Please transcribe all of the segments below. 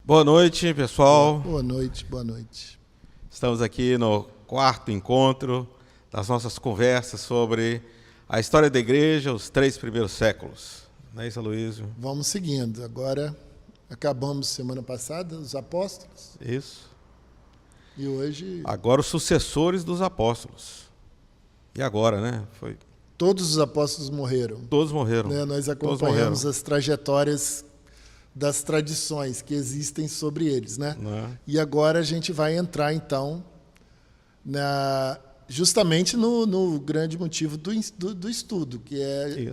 Boa noite, pessoal. Boa noite, boa noite. Estamos aqui no quarto encontro das nossas conversas sobre a história da igreja, os 3 primeiros séculos. Não é isso, Aloysio? Vamos seguindo. Agora, acabamos semana passada, os apóstolos. Isso. E hoje... Agora os sucessores dos apóstolos. E agora, né? Todos os apóstolos morreram. Todos morreram. Né? Nós acompanhamos as trajetórias das tradições que existem sobre eles, né? E agora a gente vai entrar, então, justamente no grande motivo do estudo, que é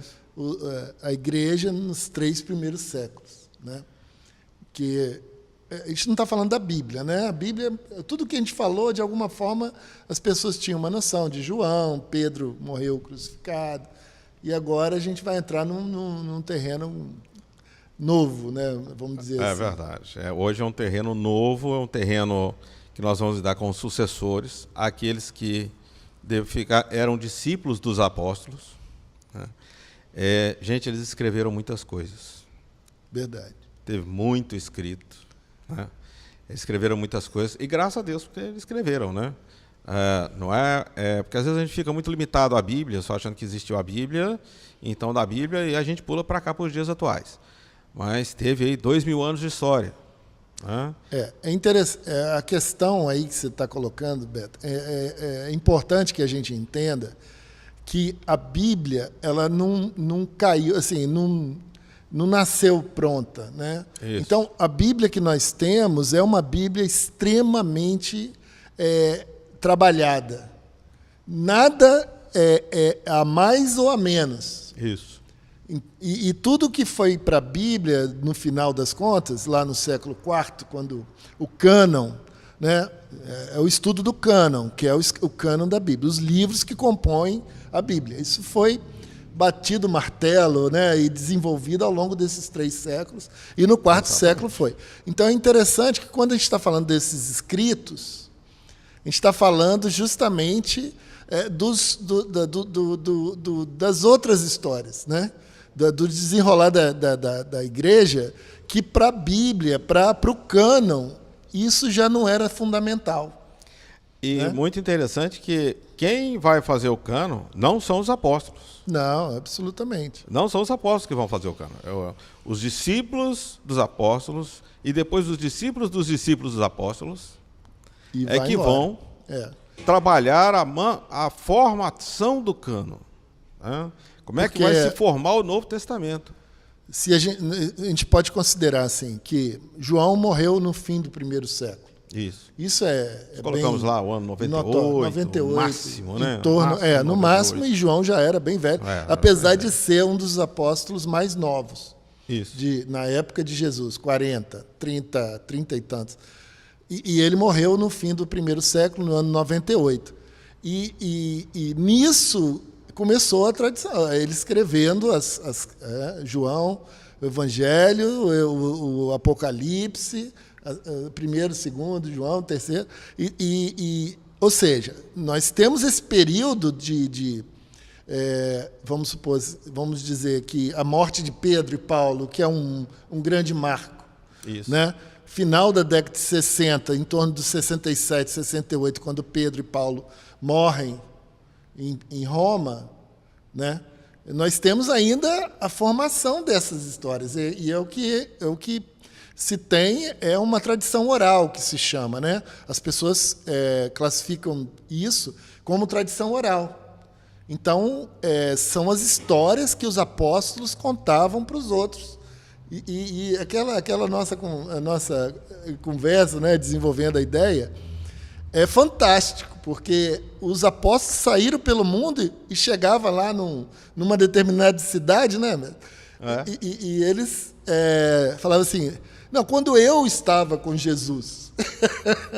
a igreja nos 3 primeiros séculos, né? Que a gente não está falando da Bíblia, né? A Bíblia, tudo que a gente falou, de alguma forma, as pessoas tinham uma noção de João, Pedro morreu crucificado, e agora a gente vai entrar num terreno novo, né? Vamos dizer assim. É verdade. Hoje é um terreno novo, é um terreno que nós vamos lidar com os sucessores, aqueles que eram discípulos dos apóstolos. Né? Gente, eles escreveram muitas coisas. Verdade. Teve muito escrito. Né? Eles escreveram muitas coisas, e graças a Deus porque eles escreveram, né? Não porque às vezes a gente fica muito limitado à Bíblia, só achando que existiu a Bíblia, então da Bíblia, e a gente pula para cá para os dias atuais. Mas teve aí 2000 anos de história. Né? É interessante, a questão aí que você está colocando, Beto, é importante que a gente entenda que a Bíblia ela não caiu, assim, não nasceu pronta, né? Isso. Então, a Bíblia que nós temos é uma Bíblia extremamente trabalhada. Nada é a mais ou a menos. Isso. E tudo que foi para a Bíblia, no final das contas, lá no século IV, quando o cânon, né, é o estudo do cânon, que é o cânon da Bíblia, os livros que compõem a Bíblia. Isso foi batido martelo, né, e desenvolvido ao longo desses 3 séculos, e no 4º século foi. Então é interessante que quando a gente está falando desses escritos, a gente está falando justamente das outras histórias, né? Do desenrolar da igreja, que para a Bíblia, para o cânon, isso já não era fundamental. E né? Muito interessante que quem vai fazer o cânon não são os apóstolos. Não, absolutamente. Não são os apóstolos que vão fazer o cânon. Os discípulos dos apóstolos, e depois os discípulos dos apóstolos, que vão trabalhar a formação do cânon. Né? Como é que vai se formar o Novo Testamento? Se a gente pode considerar assim, que João morreu no fim do 1º século. Isso colocamos bem lá o ano 98, no máximo, né? No máximo, e João já era bem velho, apesar de ser um dos apóstolos mais novos. Isso. Na época de Jesus, 40, 30 e tantos. E ele morreu no fim do 1º século, no ano 98. E nisso começou a tradição, ele escrevendo João, o Evangelho, o Apocalipse, primeiro, segundo, João, terceiro. Ou seja, nós temos esse período vamos dizer que a morte de Pedro e Paulo, que é um grande marco. Isso. Né? Final da década de 60, em torno de 67, 68, quando Pedro e Paulo morrem em Roma, né? Nós temos ainda a formação dessas histórias, e o que se tem é uma tradição oral, que se chama, né? As pessoas classificam isso como tradição oral. Então, são as histórias que os apóstolos contavam para os outros. E aquela nossa conversa, né, desenvolvendo a ideia, é fantástico, porque os apóstolos saíram pelo mundo e chegavam lá numa determinada cidade, né? E eles falavam assim, não, quando eu estava com Jesus.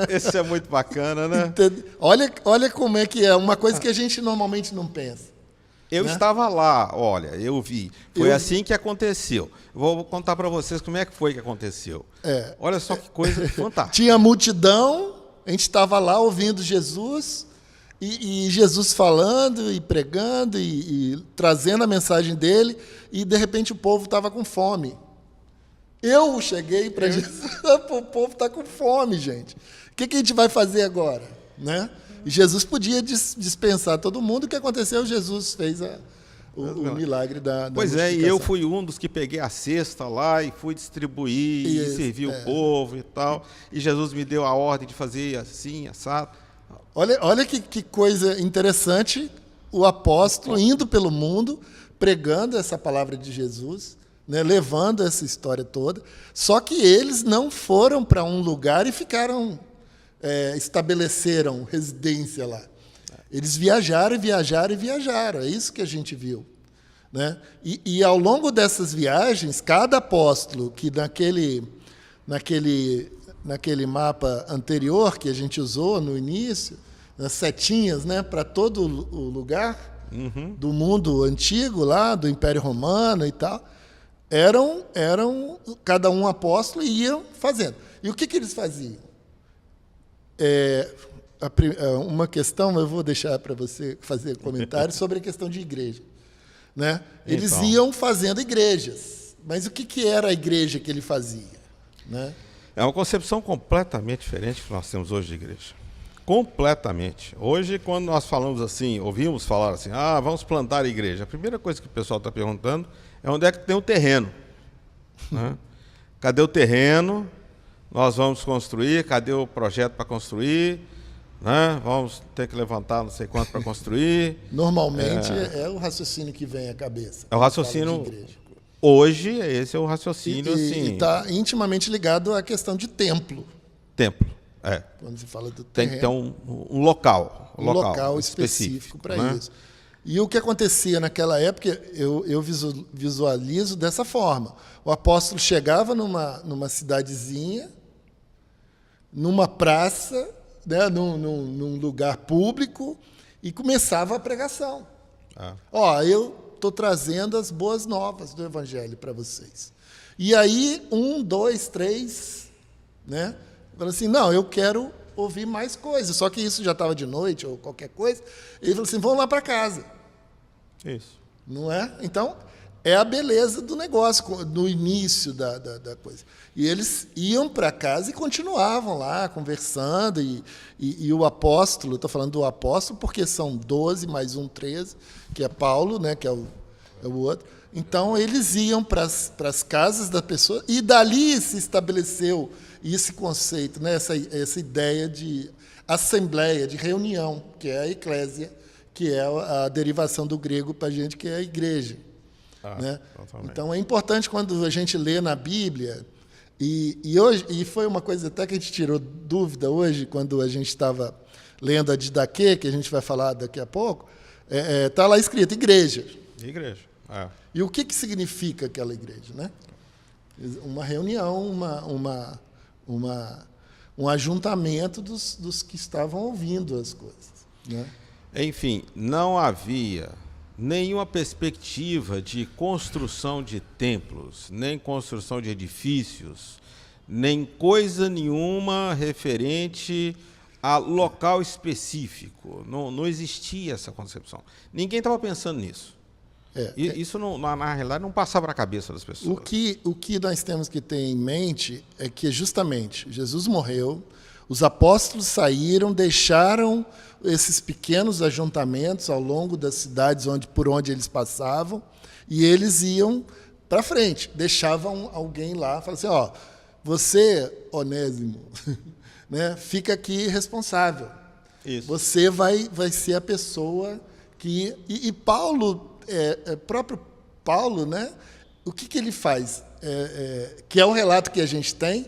Isso é muito bacana, né? Olha como é que é, uma coisa que a gente normalmente não pensa. Eu estava lá, olha, eu vi. Foi assim que aconteceu. Vou contar para vocês como é que foi que aconteceu. Olha só que coisa fantástica. Tinha multidão, a gente estava lá ouvindo Jesus, e Jesus falando e pregando e trazendo a mensagem dele, e de repente o povo estava com fome. Eu cheguei para Jesus, o povo está com fome, gente. O que a gente vai fazer agora? Né? E Jesus podia dispensar todo mundo. O que aconteceu? Jesus fez o milagre da Pois é, e eu fui um dos que peguei a cesta lá e fui distribuir e servir o povo e tal. E Jesus me deu a ordem de fazer assim, assado. Olha que coisa interessante, o apóstolo indo pelo mundo, pregando essa palavra de Jesus, né, levando essa história toda. Só que eles não foram para um lugar e ficaram, estabeleceram residência lá. Eles viajaram e viajaram e viajaram. É isso que a gente viu. Né? E ao longo dessas viagens, cada apóstolo que naquele mapa anterior que a gente usou no início, nas setinhas, né, para todo o lugar do mundo antigo, lá do Império Romano e tal, eram cada um apóstolo e iam fazendo. E o que eles faziam? Uma questão, eu vou deixar para você fazer comentário sobre a questão de igreja. Né? Eles iam fazendo igrejas. Mas o que era a igreja que ele fazia? Né? É uma concepção completamente diferente que nós temos hoje de igreja. Completamente. Hoje, quando nós falamos assim, ouvimos falar assim, vamos plantar a igreja, a primeira coisa que o pessoal está perguntando é onde é que tem o terreno. Né? Cadê o terreno? Nós vamos construir, cadê o projeto para construir? Né? Vamos ter que levantar não sei quanto para construir. Normalmente é o raciocínio que vem à cabeça. É o raciocínio. Hoje, esse é o raciocínio. E está intimamente ligado à questão de templo. Templo. Quando se fala do terreno, tem que ter um local específico para isso. E o que acontecia naquela época, eu visualizo dessa forma. O apóstolo chegava numa cidadezinha, numa praça, né, num lugar público, e começava a pregação. Eu estou trazendo as boas novas do Evangelho para vocês. E aí, 1, 2, 3, né? Falou assim, não, eu quero ouvir mais coisas. Só que isso já estava de noite ou qualquer coisa. Ele falou assim, vamos lá para casa. Isso. Não é? Então, é a beleza do negócio, no início da coisa. E eles iam para casa e continuavam lá, conversando. E o apóstolo, estou falando do apóstolo porque são 12 mais 1, 13, que é Paulo, né, que é o outro. Então, eles iam para as casas da pessoa e dali se estabeleceu esse conceito, né, essa ideia de assembleia, de reunião, que é a eclésia, que é a derivação do grego para a gente, que é a igreja. Né? Então, é importante quando a gente lê na Bíblia, e foi uma coisa até que a gente tirou dúvida hoje, quando a gente estava lendo a Didaquê, que a gente vai falar daqui a pouco, está lá escrito igreja. Igreja. E o que significa aquela igreja? Né? Uma reunião, um ajuntamento dos que estavam ouvindo as coisas. Né? Enfim, não havia nenhuma perspectiva de construção de templos, nem construção de edifícios, nem coisa nenhuma referente a local específico. Não existia essa concepção. Ninguém estava pensando nisso. Isso, na realidade, não passava para a cabeça das pessoas. O que nós temos que ter em mente é que, justamente, Jesus morreu, os apóstolos saíram, deixaram esses pequenos ajuntamentos ao longo das cidades por onde eles passavam, e eles iam para frente, deixavam alguém lá, falavam assim, você, Onésimo, né, fica aqui responsável. Isso. Você vai ser a pessoa que... E Paulo, próprio Paulo, né, o que ele faz? Que é o relato que a gente tem,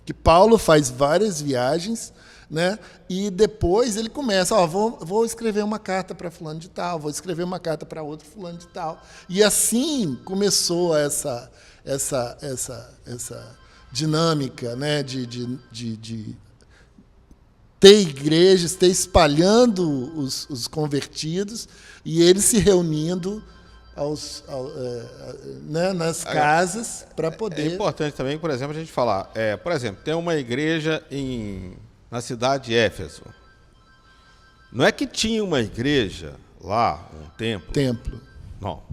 que Paulo faz várias viagens, né? E depois ele começa, vou escrever uma carta para fulano de tal, vou escrever uma carta para outro fulano de tal. E assim começou essa dinâmica, né? de ter igrejas, ter espalhando os convertidos e eles se reunindo né, nas casas para poder... É importante também, por exemplo, a gente falar, por exemplo, tem uma igreja na cidade de Éfeso. Não é que tinha uma igreja lá, um templo. Templo.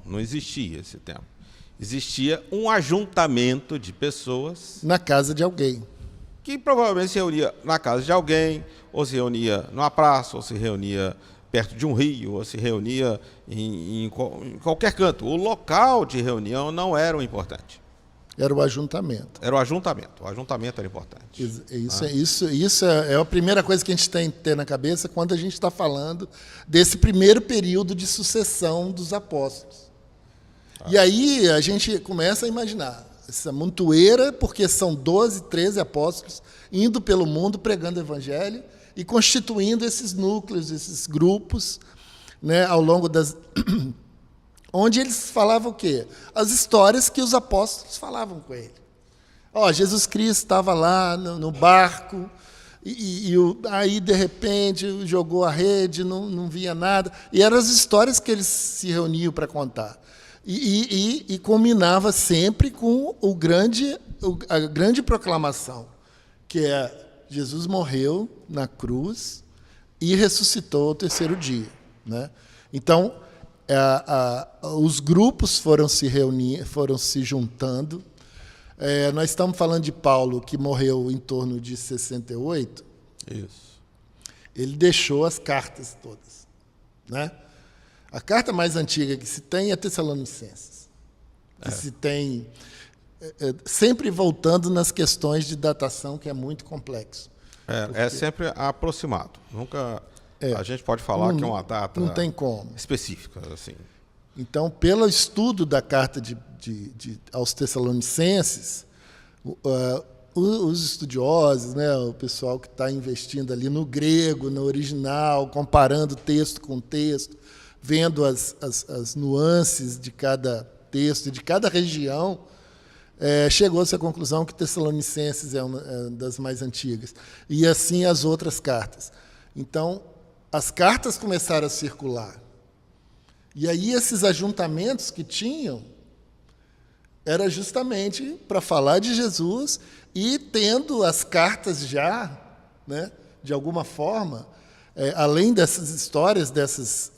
Não existia esse templo. Existia um ajuntamento de pessoas Na casa de alguém. que provavelmente se reunia na casa de alguém, ou se reunia numa praça, ou se reunia perto de um rio, ou se reunia em qualquer canto. O local de reunião não era o importante. Era o ajuntamento. Era o ajuntamento. O ajuntamento era importante. Isso é a primeira coisa que a gente tem que ter na cabeça quando a gente está falando desse primeiro período de sucessão dos apóstolos. E aí a gente começa a imaginar essa montoeira, porque são 12, 13 apóstolos indo pelo mundo pregando o evangelho e constituindo esses núcleos, esses grupos, né, ao longo das... onde eles falavam o quê? As histórias que os apóstolos falavam com ele. Jesus Cristo estava lá no barco, aí, de repente, jogou a rede, não via nada. E eram as histórias que eles se reuniam para contar. E culminava sempre com a grande proclamação, que é Jesus morreu na cruz e ressuscitou ao terceiro dia. Né? Então, os grupos foram se juntando. Nós estamos falando de Paulo, que morreu em torno de 68. Isso. Ele deixou as cartas todas. Né? A carta mais antiga que se tem é Tessalonicenses. Que se tem, sempre voltando nas questões de datação, que é muito complexo. É sempre aproximado. Nunca a gente pode falar que é uma data não tem como. específica. Assim. Então, pelo estudo da carta aos Tessalonicenses, os estudiosos, né, o pessoal que está investindo ali no grego, no original, comparando texto com texto, vendo as nuances de cada texto, de cada região, chegou-se à conclusão que Tessalonicenses é uma das mais antigas. E assim as outras cartas. Então, as cartas começaram a circular. E aí esses ajuntamentos que tinham era justamente para falar de Jesus e tendo as cartas já, né, de alguma forma, além dessas histórias, dessas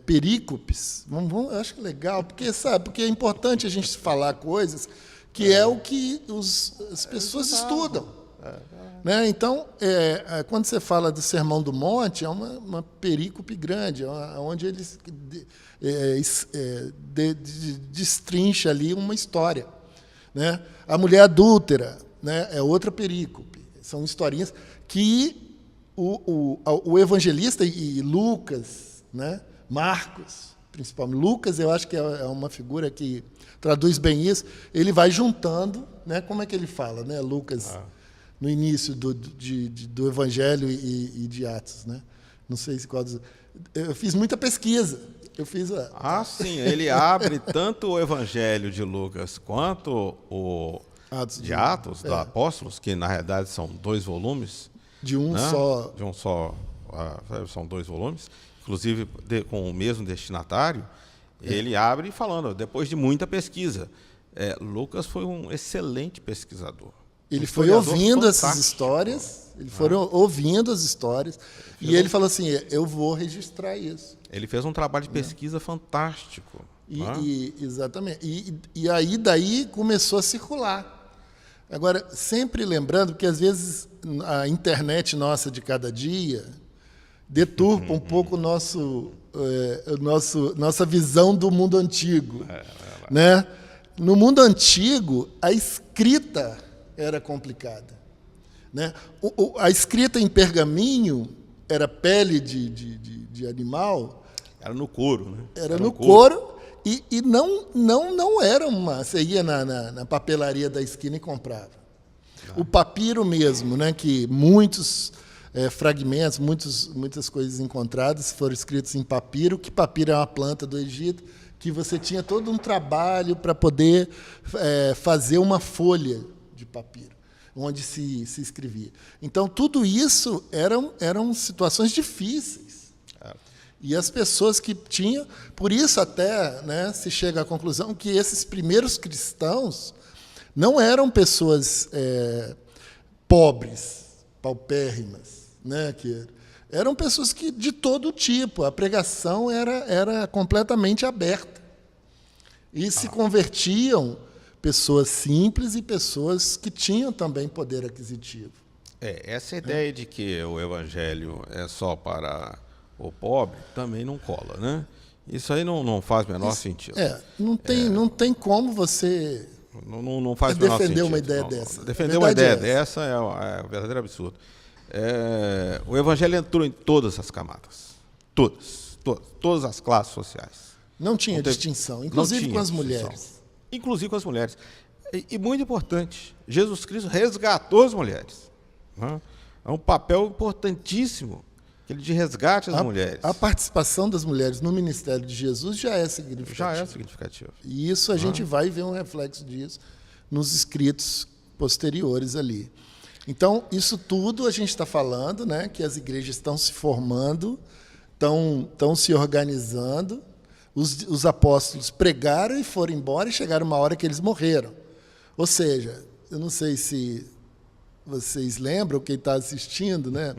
perícopes, eu acho legal, porque é importante a gente falar coisas que é o que as pessoas estudam. Né? Então, quando você fala do Sermão do Monte, é uma perícope grande, onde eles destrincha ali uma história. Né? A mulher adúltera, né, é outra perícope. São historinhas que o evangelista e Lucas, né, Marcos, principalmente Lucas, eu acho que é uma figura que traduz bem isso, ele vai juntando, né, como é que ele fala, né, Lucas, no início do Evangelho e de Atos, né? Não sei se qual dos... Eu fiz muita pesquisa. Sim, ele abre tanto o Evangelho de Lucas quanto o de Atos, dos Apóstolos, que na realidade são 2 volumes. De um só. São 2 volumes, inclusive com o mesmo destinatário. Ele abre falando, depois de muita pesquisa. Lucas foi um excelente pesquisador. Ele foi ouvindo essas histórias, ouvindo as histórias, e ele falou assim, eu vou registrar isso. Ele fez um trabalho de pesquisa fantástico. Exatamente. E aí daí começou a circular. Agora, sempre lembrando que às vezes a internet nossa de cada dia deturpa um pouco nossa visão do mundo antigo. Né? No mundo antigo, a escrita era complicada. Né? A escrita em pergaminho era pele de animal. Era no couro. Né? Era no couro e não era uma... Você ia na papelaria da esquina e comprava. O papiro mesmo, né, que muitos fragmentos, muitas coisas encontradas foram escritas em papiro, que papiro é uma planta do Egito, que você tinha todo um trabalho para poder fazer uma folha de papiro, onde se escrevia. Então, tudo isso eram situações difíceis. E as pessoas que tinham... Por isso, até, né, se chega à conclusão que esses primeiros cristãos não eram pessoas pobres, paupérrimas, né, que eram pessoas de todo tipo. A pregação era completamente aberta. E se convertiam pessoas simples e pessoas que tinham também poder aquisitivo. Essa ideia de que o evangelho é só para o pobre também não cola, né? Isso aí não faz o menor sentido. Não tem como você não faz o menor defender sentido. uma ideia dessa. Defender uma ideia dessa é um verdadeiro absurdo. O evangelho entrou em todas as camadas. Todas as classes sociais. Não tinha distinção, inclusive com as mulheres. Inclusive com as mulheres. E muito importante, Jesus Cristo resgatou as mulheres. Né? É um papel importantíssimo, aquele de resgate às mulheres. A participação das mulheres no ministério de Jesus já é significativa. Já é significativo. E isso a gente vai ver um reflexo disso nos escritos posteriores ali. Então, isso tudo a gente está falando, né, que as igrejas estão se formando, estão se organizando. Os apóstolos pregaram e foram embora e chegaram uma hora que eles morreram. Ou seja, eu não sei se vocês lembram, quem está assistindo, né?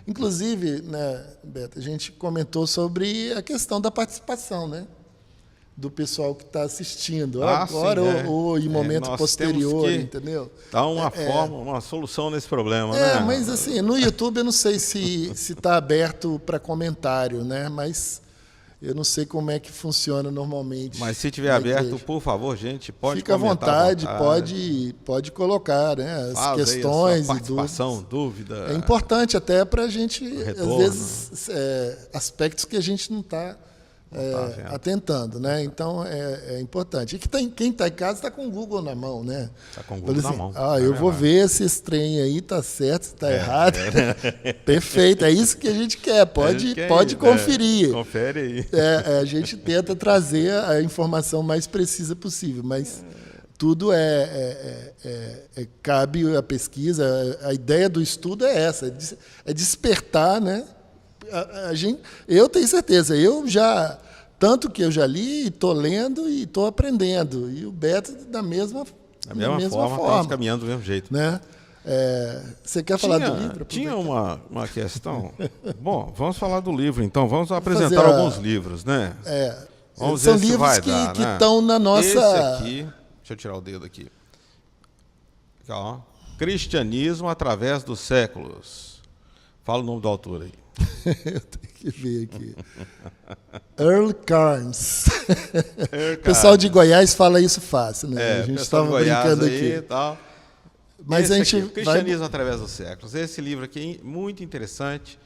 Inclusive, né, Beto, a gente comentou sobre a questão da participação, né? Do pessoal que está assistindo agora ou em momento posterior, entendeu? Dá uma forma, uma solução nesse problema, né? Mas assim, no YouTube eu não sei se está aberto para comentário, né? Mas eu não sei como é que funciona normalmente. Mas se tiver aberto, por favor, gente, pode Fica comentar. Fica à vontade, pode colocar, né? As questões e dúvida. É importante até para a gente, às vezes, aspectos que a gente não está atentando, né? Então é importante. E quem está em casa está com o Google na mão, né? Está com o Google na mão. Eu vou ver se esse trem aí está certo, se está errado. Perfeito, é isso que a gente quer. Pode conferir. Confere aí. A gente tenta trazer a informação mais precisa possível, mas tudo cabe à pesquisa. A ideia do estudo é essa, é despertar, né? Eu tenho certeza, tanto que eu já li, estou lendo e estou aprendendo. E o Beto da mesma forma. Estamos caminhando do mesmo jeito. Né? Você quer falar do livro? Tinha uma questão. Bom, vamos falar do livro, então. Vamos apresentar alguns livros, né? Vamos são ver livros se vai que estão na nossa... Esse aqui, deixa eu tirar o dedo aqui. Ó, Cristianismo através dos séculos. Fala o nome do autor aí. Eu tenho que ver aqui. Earl Cairns. O pessoal de Goiás fala isso fácil, né? A gente estava brincando aqui. E tal. Mas a gente aqui, Cristianismo através dos séculos. Esse livro aqui é muito interessante.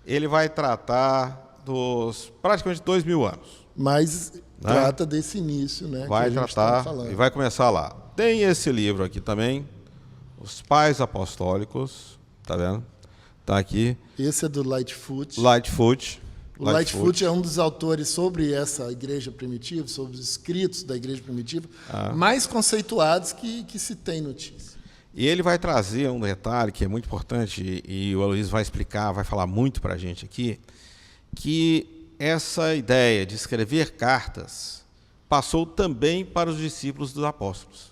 Ele vai tratar dos praticamente 2000 anos. Mas trata desse início, né? Vai tratar e vai começar lá. Tem esse livro aqui também, Os Pais Apostólicos, tá vendo? Tá aqui. Esse é do Lightfoot. O Lightfoot é um dos autores sobre essa igreja primitiva, sobre os escritos da igreja primitiva, mais conceituados que se tem notícia. E ele vai trazer um detalhe que é muito importante, e o Aloysio vai explicar, vai falar muito para a gente aqui, que essa ideia de escrever cartas passou também para os discípulos dos apóstolos.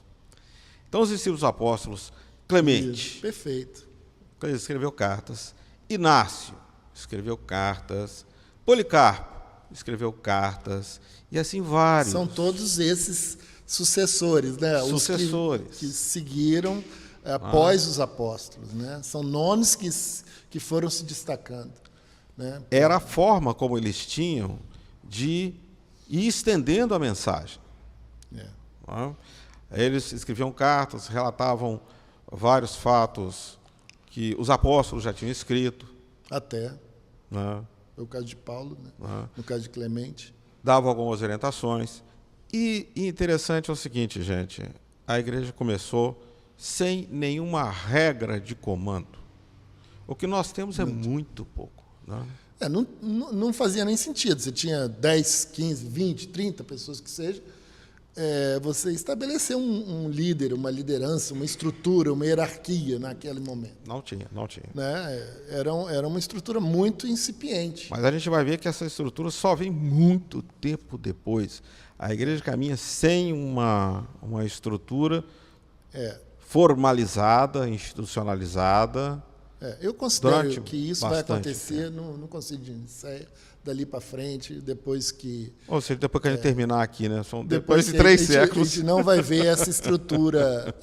Então, os discípulos dos apóstolos, Clemente... Isso, perfeito. Ele escreveu cartas. Inácio escreveu cartas. Policarpo escreveu cartas. E assim vários. São todos esses sucessores, né? Sucessores. Os que seguiram após os apóstolos, né? São nomes que foram se destacando. Né? Era a forma como eles tinham de ir estendendo a mensagem. Eles escreviam cartas, relatavam vários fatos que os apóstolos já tinham escrito. Até. Foi o caso de Paulo, né? No caso de Clemente. Davam algumas orientações. E interessante é o seguinte, gente, a igreja começou sem nenhuma regra de comando. O que nós temos é muito pouco. Né? Não fazia nem sentido. Você tinha 10, 15, 20, 30 pessoas que seja. Você estabeleceu um líder, uma liderança, uma estrutura, uma hierarquia naquele momento. Não tinha. Né? Era uma estrutura muito incipiente. Mas a gente vai ver que essa estrutura só vem muito tempo depois. A igreja caminha sem uma estrutura formalizada, institucionalizada, Eu considero Durante que isso vai bastante acontecer no Concílio de Nicéia, dali para frente, depois que... Ou seja, depois que a gente terminar aqui, né? Depois de 3 séculos. A gente não vai ver essa estrutura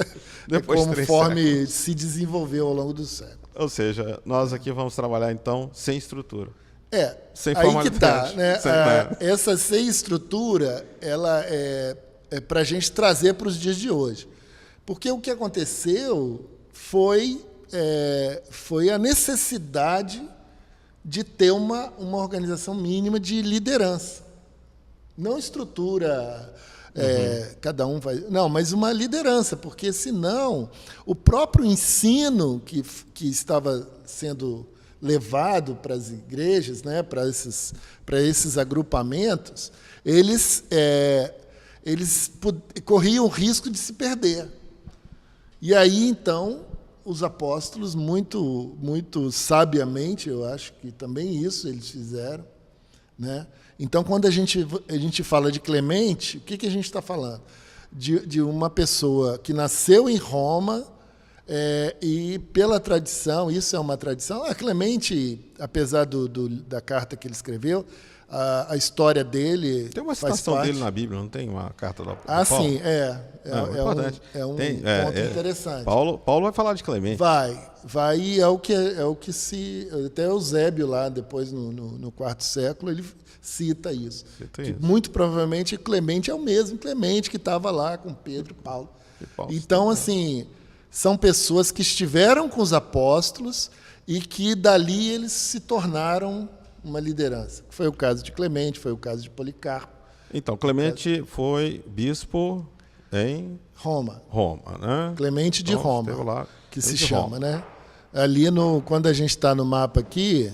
Depois de 3 conforme séculos. se desenvolveu ao longo dos séculos. Ou seja, nós aqui vamos trabalhar, então, sem estrutura. Sem Aí que formalidade. tá, né? Essa sem estrutura, ela é para a gente trazer para os dias de hoje. Porque o que aconteceu foi a necessidade de ter uma organização mínima de liderança. Não estrutura, cada um vai... Não, mas uma liderança, porque senão o próprio ensino que estava sendo levado para as igrejas, né, para esses agrupamentos, eles corriam o risco de se perder. E aí, então, os apóstolos, muito, muito sabiamente, eu acho que também isso eles fizeram, né? Então, quando a gente fala de Clemente, o que a gente está falando? De uma pessoa que nasceu em Roma, e pela tradição, isso é uma tradição. Clemente, apesar da carta que ele escreveu, a história dele tem uma citação dele na Bíblia, não tem uma carta da Paulo? Sim, importante. Ponto interessante. Paulo vai falar de Clemente. Vai, e é o que se... Até Eusébio lá, depois, no quarto século, ele cita isso. Muito provavelmente Clemente é o mesmo Clemente que estava lá com Pedro e Paulo. Então, assim, são pessoas que estiveram com os apóstolos e que dali eles se tornaram uma liderança. Foi o caso de Clemente, foi o caso de Policarpo. Então, Clemente foi bispo em Roma, né? Clemente de Roma, lá, que se chama, né? Ali, quando a gente está no mapa aqui,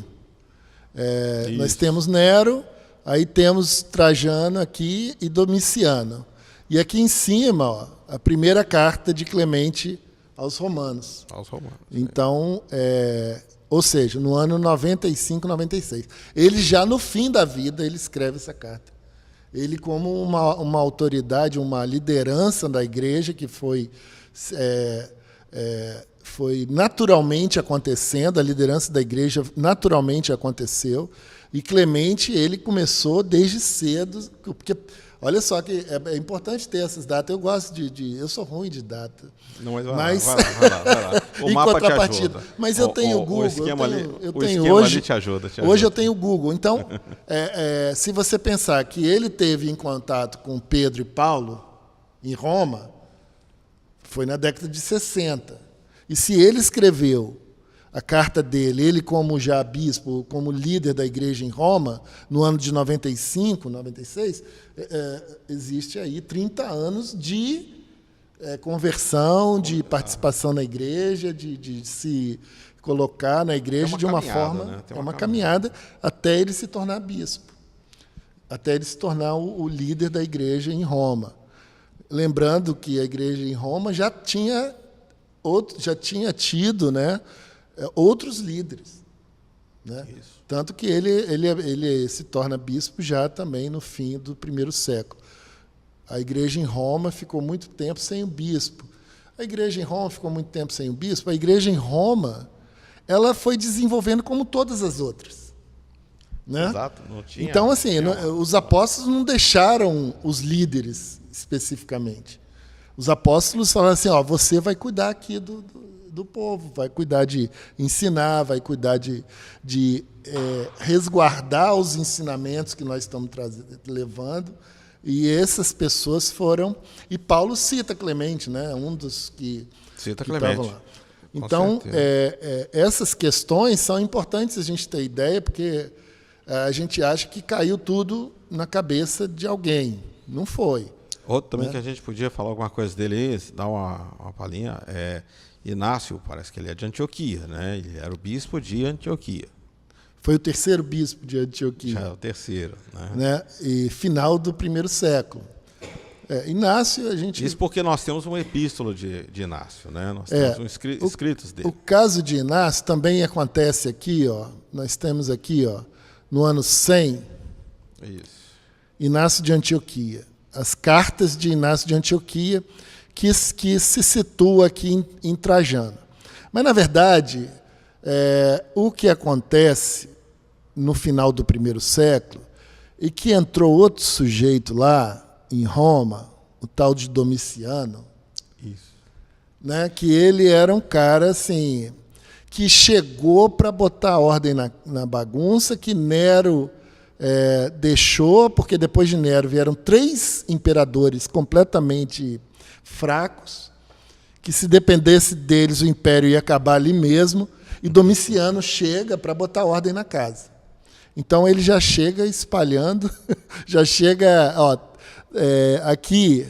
nós temos Nero, aí temos Trajano aqui e Domiciano. E aqui em cima, ó, a primeira carta de Clemente aos Romanos. Então, ou seja, no ano 95, 96. Ele já no fim da vida, ele escreve essa carta. Ele como uma autoridade, uma liderança da igreja que foi naturalmente acontecendo, a liderança da igreja naturalmente aconteceu, e Clemente, ele começou desde cedo, porque... Olha só que é importante ter essas datas. Eu gosto eu sou ruim de data. Não, mas vai lá. O mapa te ajuda. Mas eu tenho o Google. O esquema hoje, ali te ajuda. Hoje eu tenho o Google. Então, se você pensar que ele teve em contato com Pedro e Paulo em Roma, foi na década de 60. E se ele escreveu a carta dele, ele como já bispo, como líder da igreja em Roma, no ano de 95, 96, existe aí 30 anos de conversão, de participação na igreja, de se colocar na igreja de uma forma... Né? É uma caminhada até ele se tornar bispo, até ele se tornar o líder da igreja em Roma. Lembrando que a igreja em Roma já tinha tido, né, outros líderes, né? Tanto que ele se torna bispo já também no fim do primeiro século. A igreja em Roma ficou muito tempo sem o bispo. A igreja em Roma ficou muito tempo sem o bispo. A igreja em Roma, ela foi desenvolvendo como todas as outras, né? Exato. Não tinha, então, assim, os apóstolos não deixaram os líderes especificamente. Os apóstolos falaram assim, você vai cuidar aqui do povo, vai cuidar de ensinar, vai cuidar de resguardar os ensinamentos que nós estamos levando. E essas pessoas foram... E Paulo cita Clemente, né? Um dos que estavam lá. Então, essas questões são importantes a gente ter ideia, porque a gente acha que caiu tudo na cabeça de alguém. Não foi. Outro também que a gente podia falar alguma coisa dele aí, dar uma palhinha, Inácio, parece que ele é de Antioquia, né? Ele era o bispo de Antioquia. Foi o terceiro bispo de Antioquia. Já é o terceiro, né? E final do primeiro século. Inácio, a gente... Isso porque nós temos uma epístola de Inácio, né? Nós temos escritos dele. O caso de Inácio também acontece aqui, ó. Nós temos aqui, ó, no ano 100, isso. Inácio de Antioquia. As cartas de Inácio de Antioquia, que se situa aqui em Trajano. Mas, na verdade, o que acontece no final do primeiro século é que entrou outro sujeito lá em Roma, o tal de Domiciano, Isso. né, que ele era um cara assim, que chegou para botar ordem na bagunça, que Nero deixou, porque depois de Nero vieram 3 imperadores completamente fracos, que se dependesse deles o império ia acabar ali mesmo, e Domiciano chega para botar ordem na casa. Então ele já chega espalhando, já chega, aqui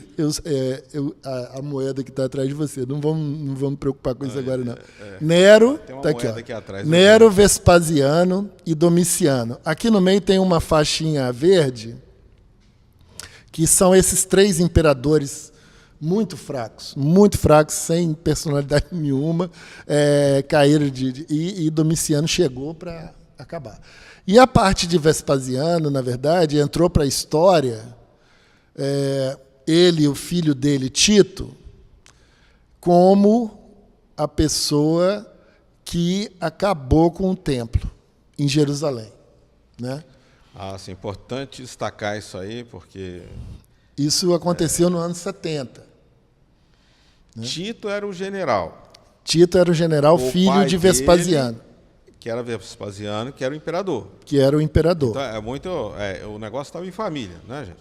a moeda que está atrás de você, não vamos preocupar com isso agora não. Nero, está aqui, atrás, Nero, Vespasiano e Domiciano. Aqui no meio tem uma faixinha verde, que são esses 3 imperadores muito fracos, sem personalidade nenhuma, caíram e Domiciano chegou para acabar. E a parte de Vespasiano, na verdade, entrou para a história, ele e o filho dele, Tito, como a pessoa que acabou com o templo em Jerusalém, né? Sim, importante destacar isso aí, porque... Isso aconteceu no ano 70. Né? Tito era o general. Tito era o general, filho de Vespasiano. Que era Vespasiano, que era o imperador. Que era o imperador. Então, o negócio estava em família, né, gente?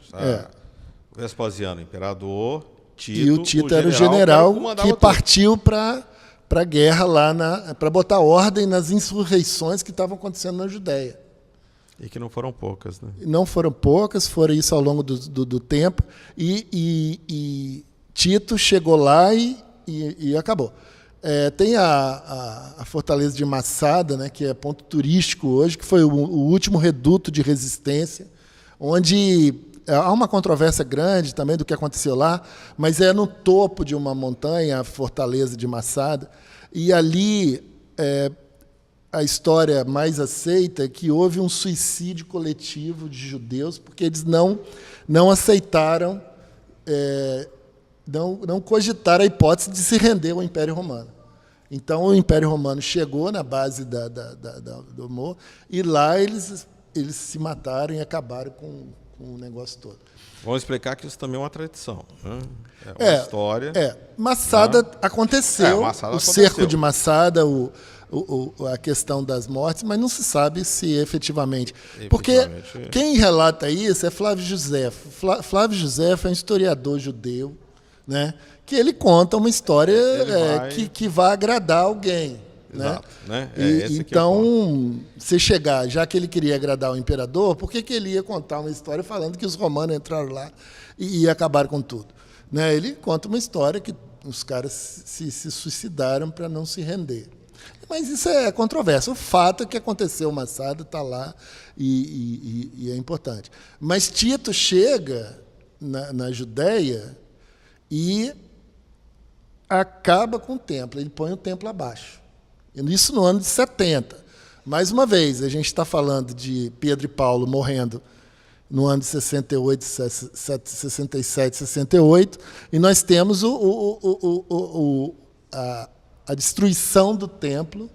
Vespasiano, imperador, Tito, e o Tito era o general que partiu para a guerra lá, para botar ordem nas insurreições que estavam acontecendo na Judéia. E que não foram poucas, né? Não foram poucas, foram isso ao longo do tempo. E Tito chegou lá e acabou. Tem a Fortaleza de Massada, né, que é ponto turístico hoje, que foi o último reduto de resistência, onde há uma controvérsia grande também do que aconteceu lá, mas é no topo de uma montanha, a Fortaleza de Massada, e ali a história mais aceita é que houve um suicídio coletivo de judeus, porque eles não aceitaram, não cogitaram a hipótese de se render ao Império Romano. Então, o Império Romano chegou na base do morro, e lá eles se mataram e acabaram com o negócio todo. Vamos explicar que isso também é uma tradição. Né? É uma história. Massada aconteceu, Massada o cerco de Massada, a questão das mortes, mas não se sabe se efetivamente. Porque quem relata isso é Flávio Josefo. Flávio Josefo é um historiador judeu, né, que ele conta uma história que vai agradar alguém. Exato, né? Então, se chegar, já que ele queria agradar o imperador, por que ele ia contar uma história falando que os romanos entraram lá e acabaram com tudo? Né? Ele conta uma história que os caras se suicidaram para não se render. Mas isso é controverso. O fato é que aconteceu, Massada está lá e é importante. Mas Tito chega na Judéia e acaba com o templo. Ele põe o templo abaixo. Isso no ano de 70. Mais uma vez, a gente está falando de Pedro e Paulo morrendo no ano de 68, 67, 68, e nós temos a destruição do templo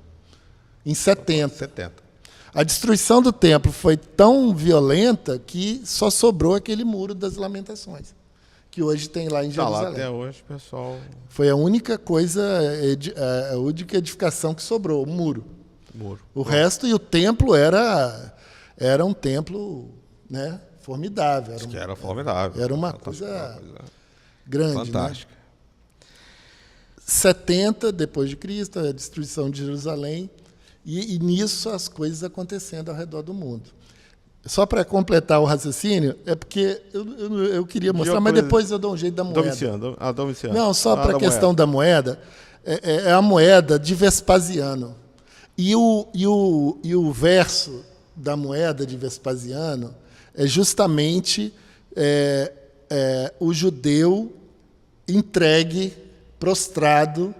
em 70. A destruição do templo foi tão violenta que só sobrou aquele muro das lamentações, que hoje tem lá em Jerusalém. Lá até hoje, pessoal. Foi a única coisa, a única edificação que sobrou, o muro. O resto, e o templo era um templo, né, formidável. Era formidável. Era uma coisa grande. Fantástica. Né? 70 depois de Cristo, a destruição de Jerusalém, e nisso as coisas acontecendo ao redor do mundo. Só para completar o raciocínio, é porque eu queria mostrar, mas depois eu dou um jeito da moeda. Domiciano. Não, só para a questão da moeda, é a moeda de Vespasiano. E o verso da moeda de Vespasiano é justamente o judeu entregue, prostrado,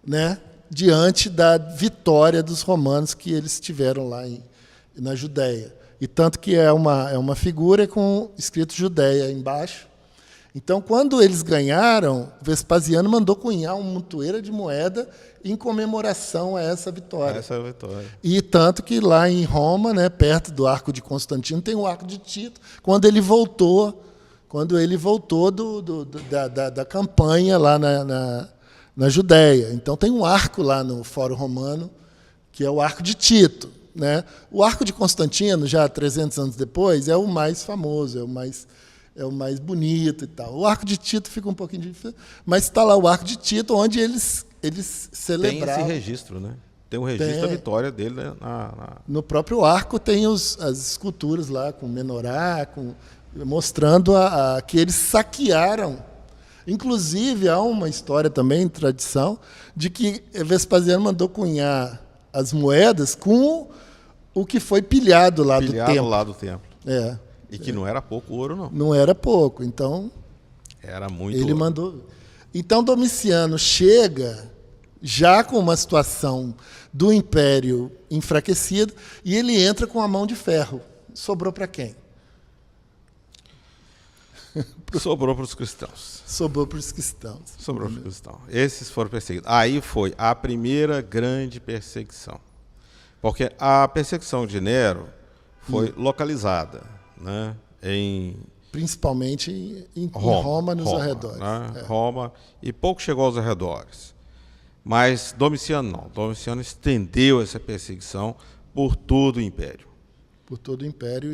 né, diante da vitória dos romanos que eles tiveram lá na Judéia. E tanto que é uma figura com escrito Judéia embaixo. Então, quando eles ganharam, Vespasiano mandou cunhar uma montoeira de moeda em comemoração a essa vitória. Essa é a vitória. E tanto que lá em Roma, né, perto do Arco de Constantino, tem o Arco de Tito, quando ele voltou da campanha lá na Judéia. Então tem um arco lá no Fórum Romano, que é o Arco de Tito, né? O Arco de Constantino, já 300 anos depois, é o mais famoso, é o mais bonito e tal. O Arco de Tito fica um pouquinho difícil, mas está lá o Arco de Tito, onde eles celebraram. Tem esse registro, né? Tem um registro da vitória dele, né? No próprio arco tem as esculturas lá com menorá, mostrando que eles saquearam. Inclusive, há uma história também, tradição, de que Vespasiano mandou cunhar as moedas com o que foi pilhado lá do templo. Lá do templo. É. E que não era pouco ouro, não. Não era pouco, então... Era muito ele ouro. mandou. Então, Domiciano chega já com uma situação do Império enfraquecido e ele entra com a mão de ferro. Sobrou para quem? Sobrou para os cristãos. Sobrou para os cristãos. Sobrou para os cristãos. Esses foram perseguidos. Aí foi a primeira grande perseguição. Porque a perseguição de Nero foi localizada, né, principalmente em Roma, nos arredores. Né? Roma, e pouco chegou aos arredores. Mas Domiciano não. Domiciano estendeu essa perseguição por todo o Império. Por todo o Império.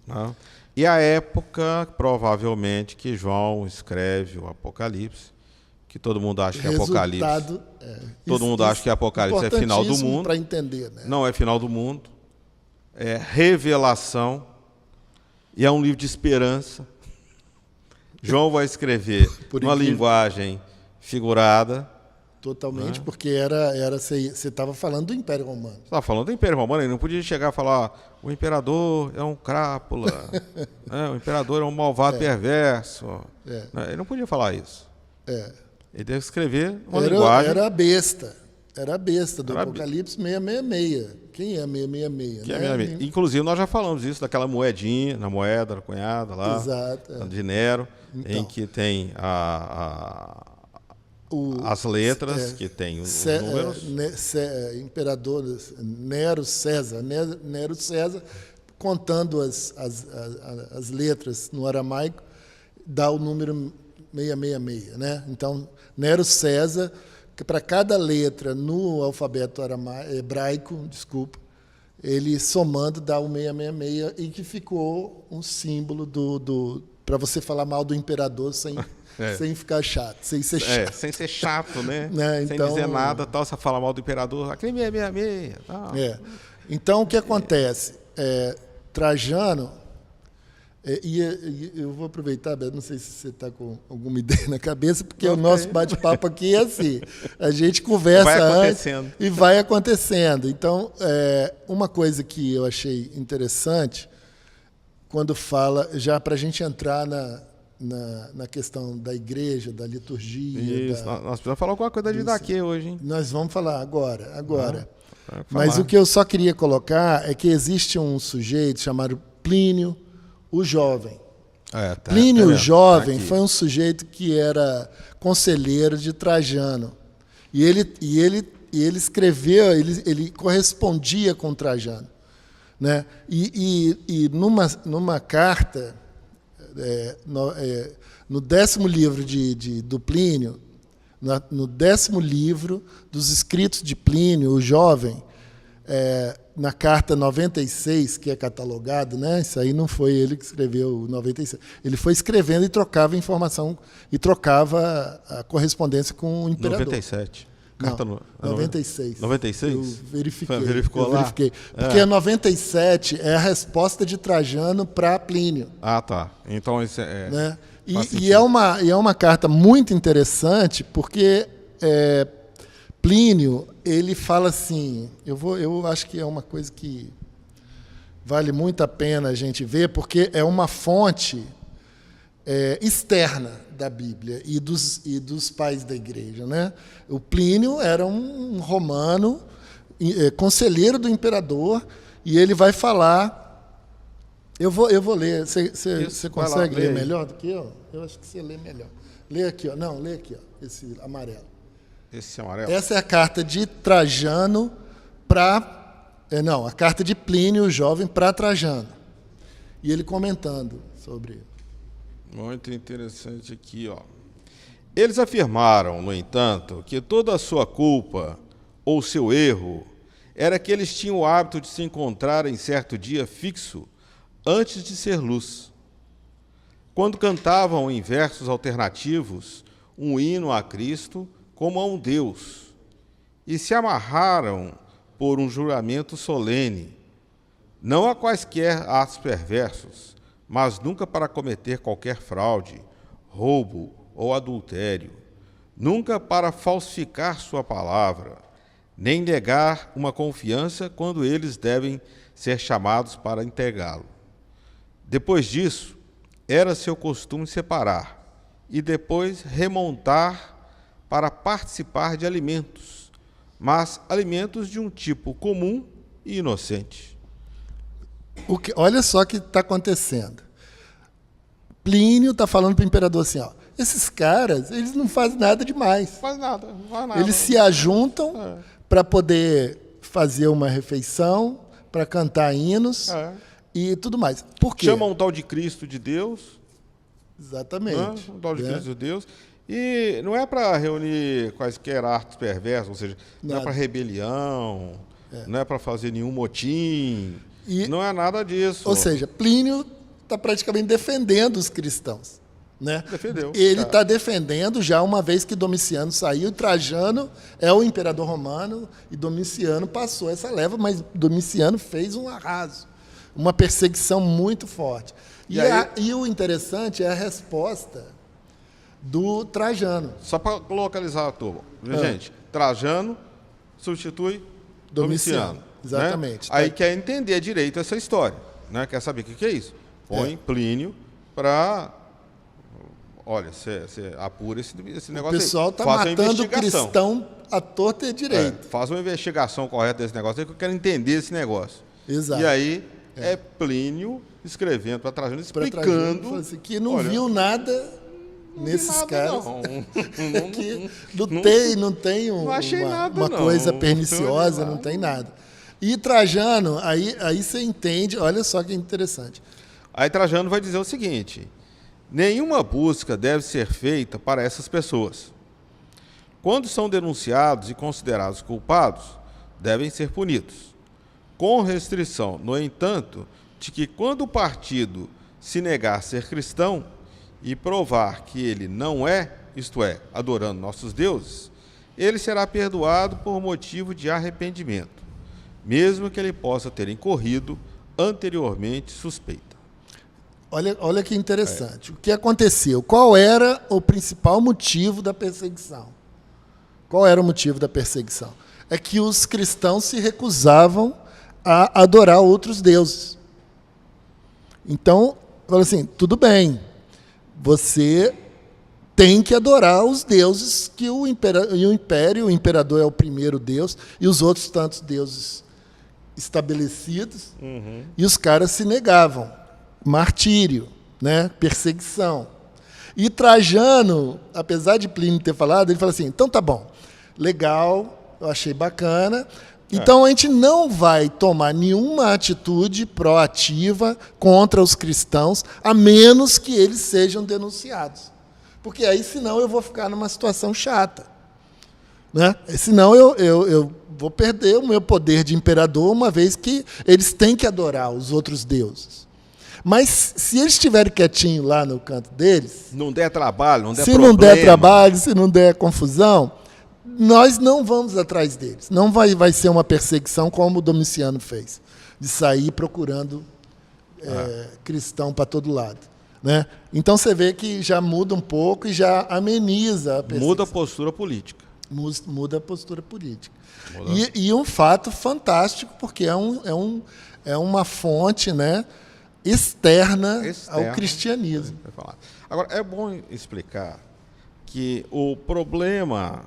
Né? E a época, provavelmente, que João escreve o Apocalipse, que todo mundo acha que é Apocalipse. Todo mundo acha que Apocalipse é final do mundo. Para entender, né? Não é final do mundo. É revelação. E é um livro de esperança. João vai escrever numa linguagem figurada. Totalmente, porque você estava falando do Império Romano. Você estava falando do Império Romano, ele não podia chegar a falar o imperador é um crápula, né? O imperador é um malvado perverso. Né? Ele não podia falar isso. Ele deve escrever uma linguagem... Era a besta. Era a besta do Apocalipse 666. Quem é 666? Que né? É inclusive, nós já falamos isso, daquela moedinha, na moeda cunhada lá. Exato. De Nero, então, em que tem as letras, que tem os números. Imperador Nero César, contando as letras no aramaico, dá o número 666. Né? Então, Nero César... que para cada letra no alfabeto hebraico, ele somando dá o 666 e que ficou um símbolo para você falar mal do imperador sem ficar chato, sem ser chato. Sem ser chato, né? Sem então, dizer nada, tal, você fala mal do imperador, aquele 666. Tal. Então, o que acontece? Trajano... E eu vou aproveitar, Beto, não sei se você está com alguma ideia na cabeça, porque o nosso bate-papo aqui é assim, a gente conversa antes e vai acontecendo. Então, uma coisa que eu achei interessante, quando fala, já para a gente entrar na questão da igreja, da liturgia... Isso, nós precisamos falar alguma coisa de daqui hoje, hein? Nós vamos falar agora. Mas o que eu só queria colocar é que existe um sujeito chamado Plínio, o Jovem. Plínio o Jovem foi um sujeito que era conselheiro de Trajano. E ele escreveu, ele correspondia com Trajano. Né? E numa carta, no 10º livro do Plínio, no 10º livro dos escritos de Plínio, o Jovem, na carta 96, que é catalogado, né? Isso aí não foi ele que escreveu o 96. Ele foi escrevendo e trocava informação, e trocava a correspondência com o imperador. 97. Carta não, 96. 96? Eu verifiquei. Verificou lá? Verifiquei. Porque a 97 é a resposta de Trajano para Plínio. Ah, tá. Então isso né? E é uma carta muito interessante, porque Plínio, ele fala assim, eu acho que é uma coisa que vale muito a pena a gente ver, porque é uma fonte externa da Bíblia e dos pais da igreja. Né? O Plínio era um romano, conselheiro do imperador, e ele vai falar Eu vou ler. Você Isso, vai lá, consegue lê ler aí. melhor do que eu? Eu acho que você lê melhor. Lê aqui, ó. Não, lê aqui, ó. Esse amarelo. Esse amarelo. Essa é a carta de Trajano para... não, a carta de Plínio, o jovem, para Trajano. E ele comentando sobre... Muito interessante aqui, ó. Eles afirmaram, no entanto, que toda a sua culpa ou seu erro era que eles tinham o hábito de se encontrar em certo dia fixo antes de ser luz. Quando cantavam em versos alternativos um hino a Cristo como a um Deus, e se amarraram por um juramento solene, não a quaisquer atos perversos, mas nunca para cometer qualquer fraude, roubo ou adultério, nunca para falsificar sua palavra, nem negar uma confiança quando eles devem ser chamados para entregá-lo. Depois disso, era seu costume separar e depois remontar para participar de alimentos, mas alimentos de um tipo comum e inocente. Olha só o que está acontecendo. Plínio está falando para o imperador assim, ó, esses caras, eles não fazem nada demais. Não faz nada, não faz nada. Eles se ajuntam para poder fazer uma refeição, para cantar hinos e tudo mais. Por quê? Chamam um tal de Cristo de Deus. Exatamente. Né? Um tal de Cristo de Deus. E não é para reunir quaisquer atos perversos, ou seja, não é para rebelião, não é para fazer nenhum motim, não é nada disso. Ou seja, Plínio está praticamente defendendo os cristãos. Né? Defendeu. Ele está defendendo já uma vez que Domiciano saiu, e Trajano é o imperador romano, e Domiciano passou essa leva, mas Domiciano fez um arraso, uma perseguição muito forte. E o interessante é a resposta do Trajano. Só para localizar a turma. Gente, Trajano substitui Domiciano. Exatamente. Né? Aí quer entender direito essa história. Né? Quer saber o que é isso? Põe Plínio para... Olha, você apura esse negócio. O pessoal está matando o cristão à torta e direito. Faz uma investigação correta desse negócio aí que eu quero entender esse negócio. Exato. E aí Plínio escrevendo para Trajano, explicando... Assim, que não viu nada nesses caras. Não. Que não tem uma coisa perniciosa, não tem nada. E Trajano, aí você entende, olha só que interessante. Aí Trajano vai dizer o seguinte: nenhuma busca deve ser feita para essas pessoas. Quando são denunciados e considerados culpados, devem ser punidos, com restrição, no entanto, de que quando o partido se negar a ser cristão e provar que ele não é, isto é, adorando nossos deuses, ele será perdoado por motivo de arrependimento, mesmo que ele possa ter incorrido anteriormente suspeita. Olha que interessante. O que aconteceu? Qual era o principal motivo da perseguição? Qual era o motivo da perseguição? É que os cristãos se recusavam a adorar outros deuses. Então, fala assim, tudo bem, você tem que adorar os deuses que o imperador é o primeiro deus, e os outros tantos deuses estabelecidos, e os caras se negavam. Martírio, né? Perseguição. E Trajano, apesar de Plínio ter falado, ele fala assim, então tá bom, legal, eu achei bacana, então a gente não vai tomar nenhuma atitude proativa contra os cristãos, a menos que eles sejam denunciados. Porque aí, senão, eu vou ficar numa situação chata. Né? Senão eu vou perder o meu poder de imperador, uma vez que eles têm que adorar os outros deuses. Mas se eles estiverem quietinhos lá no canto deles... Não der trabalho, não der se problema. Se não der trabalho, se não der confusão, nós não vamos atrás deles. Não vai ser uma perseguição como o Domiciano fez, de sair procurando cristão para todo lado. Né? Então você vê que já muda um pouco e já ameniza a perseguição. Muda a postura política. Muda a postura política. E um fato fantástico, porque é uma fonte, né, externa ao cristianismo. Agora, é bom explicar que o problema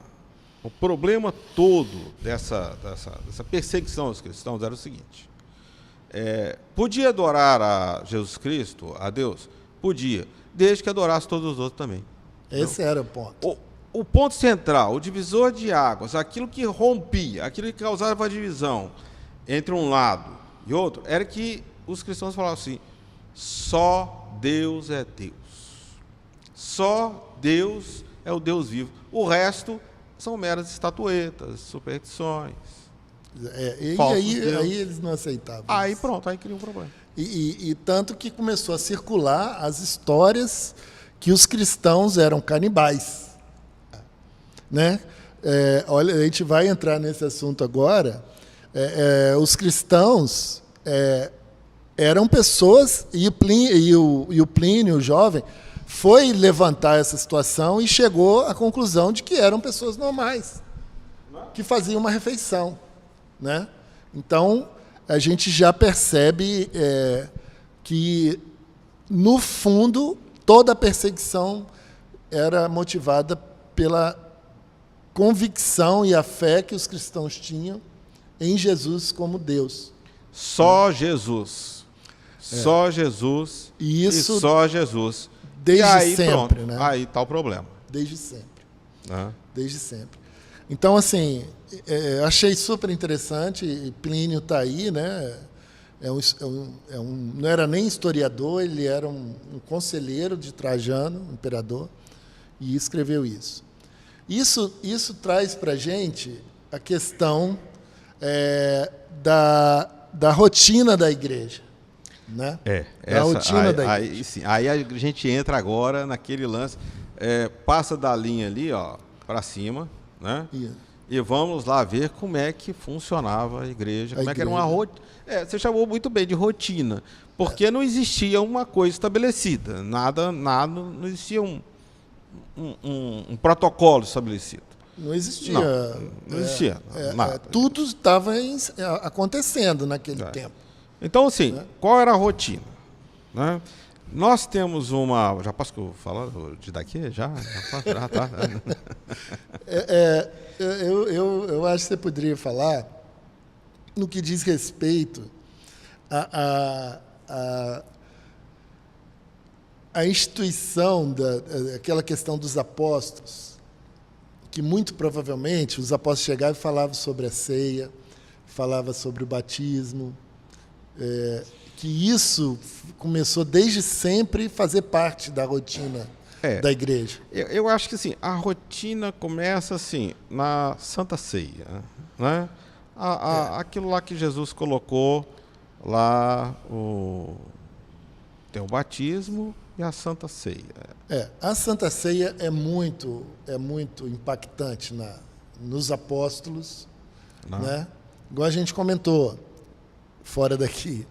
todo dessa perseguição aos cristãos era o seguinte: Podia adorar a Jesus Cristo, a Deus? Podia, desde que adorasse todos os outros também. Esse era o ponto. O ponto central, o divisor de águas, aquilo que rompia, aquilo que causava a divisão entre um lado e outro, era que os cristãos falavam assim: só Deus é Deus. Só Deus é o Deus vivo. O resto são meras estatuetas, superstições. E aí eles não aceitavam. Aí pronto, aí cria um problema. E tanto que começou a circular as histórias que os cristãos eram canibais. Né? Olha, a gente vai entrar nesse assunto agora. Os cristãos eram pessoas, e o Plínio, o jovem, foi levantar essa situação e chegou à conclusão de que eram pessoas normais, que faziam uma refeição. Né? Então, a gente já percebe que, no fundo, toda a perseguição era motivada pela convicção e a fé que os cristãos tinham em Jesus como Deus. Só Jesus. Só Jesus. E só Jesus. Desde aí, sempre. Pronto, né? Aí está o problema. Desde sempre. Ah. Desde sempre. Então, assim, achei super interessante. E Plínio está aí, né? Não era nem historiador, ele era um conselheiro de Trajano, imperador, e escreveu isso. Isso traz para a gente a questão da rotina da igreja. Né? Da rotina da igreja. Sim, aí a gente entra agora naquele lance, passa da linha ali para cima, né? E vamos lá ver como é que funcionava a igreja, como é que era uma rotina. Você chamou muito bem de rotina, porque não existia uma coisa estabelecida, nada, não existia um protocolo estabelecido. Não existia. Não existia nada. Tudo estava acontecendo naquele tempo. Então, assim, qual era a rotina? Né? Nós temos uma... Já posso falar de daqui? Já tá. Eu acho que você poderia falar no que diz respeito a instituição aquela questão dos apóstolos, que muito provavelmente os apóstolos chegavam e falavam sobre a ceia, falavam sobre o batismo, que isso começou desde sempre a fazer parte da rotina da igreja. Eu acho que assim, a rotina começa assim, na Santa Ceia. Né? Aquilo lá que Jesus colocou lá, tem o batismo e a Santa Ceia. A Santa Ceia é muito impactante nos apóstolos. Né? Igual a gente comentou fora daqui.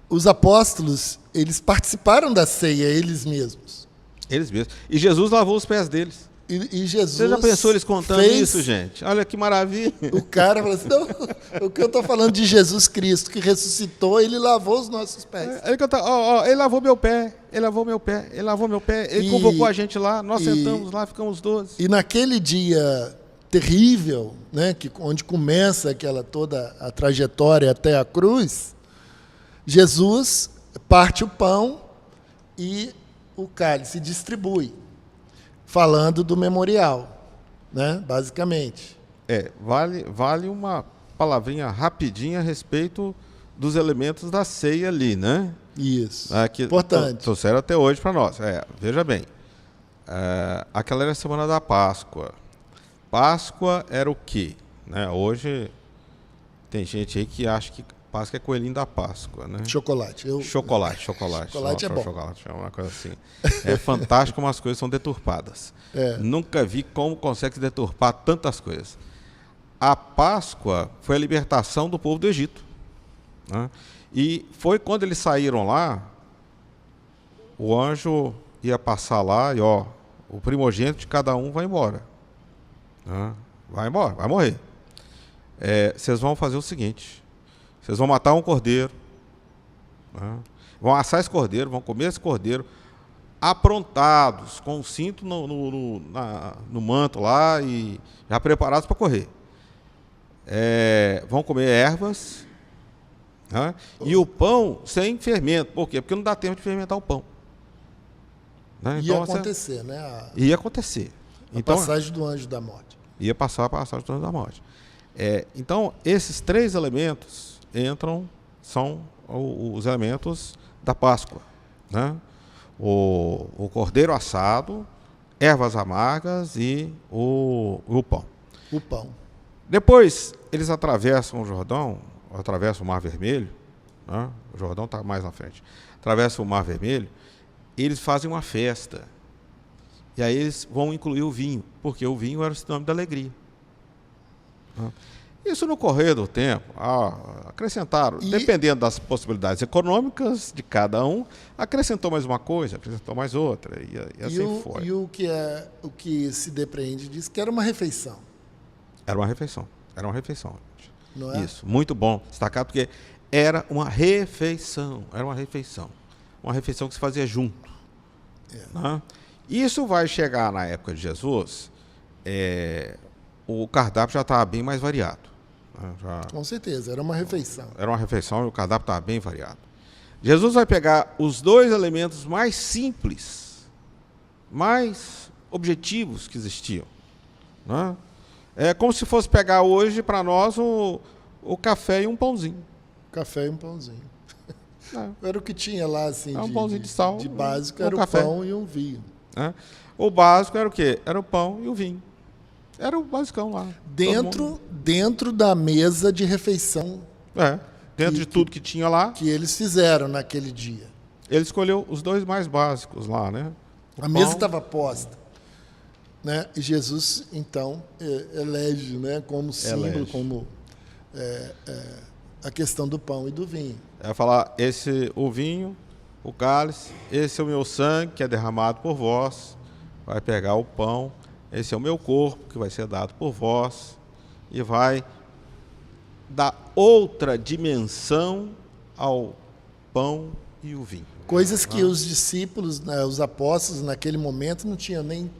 Os apóstolos, eles participaram da ceia, eles mesmos. Eles mesmos. E Jesus lavou os pés deles. E Jesus Você já pensou eles contando isso, gente? Olha que maravilha. O cara falou assim, não, o que eu estou falando de Jesus Cristo, que ressuscitou, ele lavou os nossos pés. Ele lavou meu pé, ele lavou meu pé, ele lavou meu pé, ele convocou a gente lá, nós sentamos lá, ficamos 12. E naquele dia terrível, né, onde começa toda a trajetória até a cruz, Jesus parte o pão e o cálice distribui, falando do memorial, né, basicamente. Vale uma palavrinha rapidinha a respeito dos elementos da ceia ali, né? Isso, que importante. Trouxeram até hoje para nós. Veja bem, aquela era a semana da Páscoa. Páscoa era o quê? Né? Hoje tem gente aí que acha que Páscoa é coelhinho da Páscoa, né? Chocolate. Chocolate. Chocolate é bom. Chocolate é uma coisa assim. É fantástico como as coisas são deturpadas. Nunca vi como consegue se deturpar tantas coisas. A Páscoa foi a libertação do povo do Egito. Né? E foi quando eles saíram lá, o anjo ia passar lá e, o primogênito de cada um vai embora. Né? Vai embora, vai morrer. Vocês vão fazer o seguinte... Vocês vão matar um cordeiro, né? Vão assar esse cordeiro, vão comer esse cordeiro, aprontados, com o cinto no manto lá e já preparados para correr. Vão comer ervas, Né? E o pão sem fermento. Por quê? Porque não dá tempo de fermentar o pão. Né? Ia acontecer, né? Ia acontecer. A passagem do anjo da morte. Ia passar a passagem do anjo da morte. Então, esses 3 elementos são os elementos da Páscoa. Né? O cordeiro assado, ervas amargas e o pão. O pão. Depois, eles atravessam o Jordão, atravessam o Mar Vermelho, né? O Jordão está mais na frente, atravessam o Mar Vermelho, e eles fazem uma festa. E aí eles vão incluir o vinho, porque o vinho era o sinônimo da alegria. Né? Isso no correr do tempo, acrescentaram, dependendo das possibilidades econômicas de cada um, acrescentou mais uma coisa, acrescentou mais outra, e assim foi. E o que se depreende disso, que era uma refeição. Era uma refeição, gente. Não é? Isso, muito bom destacar, porque era uma refeição, uma refeição que se fazia junto. Né? Isso vai chegar na época de Jesus, o cardápio já estava bem mais variado. Com certeza, era uma refeição. Era uma refeição e o cardápio estava bem variado. Jesus vai pegar os 2 elementos mais simples, mais objetivos que existiam. Né? É como se fosse pegar hoje, para nós, o café e um pãozinho. Café e um pãozinho. Era o que tinha lá, assim, um pãozinho de sal, de básico, era o café. Pão e um vinho. O básico era o quê? Era o pão e o vinho. Era o basicão lá. Dentro da mesa de refeição. Dentro de tudo que tinha lá. Que eles fizeram naquele dia. Ele escolheu os 2 mais básicos lá, né? A mesa estava posta. Né? E Jesus, então, elege, né, como símbolo, como a questão do pão e do vinho. Vai falar, o vinho, o cálice, esse é o meu sangue que é derramado por vós. Vai pegar o pão, esse é o meu corpo que vai ser dado por vós. E vai dar outra dimensão ao pão e o vinho. Coisas que os discípulos, né, os apóstolos, naquele momento, não tinham nem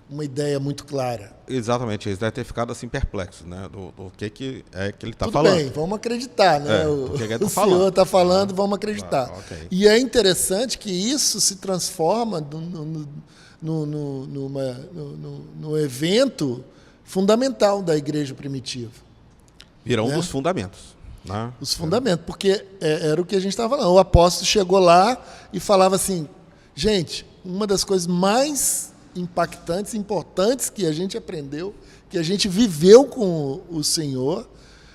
uma ideia muito clara. Exatamente, eles devem ter ficado assim perplexos, né, do que ele está falando. Tudo bem, vamos acreditar, né? O Senhor está falando, vamos acreditar. Okay. E é interessante que isso se transforma no evento fundamental da igreja primitiva. Virou um dos fundamentos. Né? Os fundamentos, porque era o que a gente estava falando. O apóstolo chegou lá e falava assim, gente, uma das coisas mais impactantes, importantes que a gente aprendeu, que a gente viveu com o Senhor,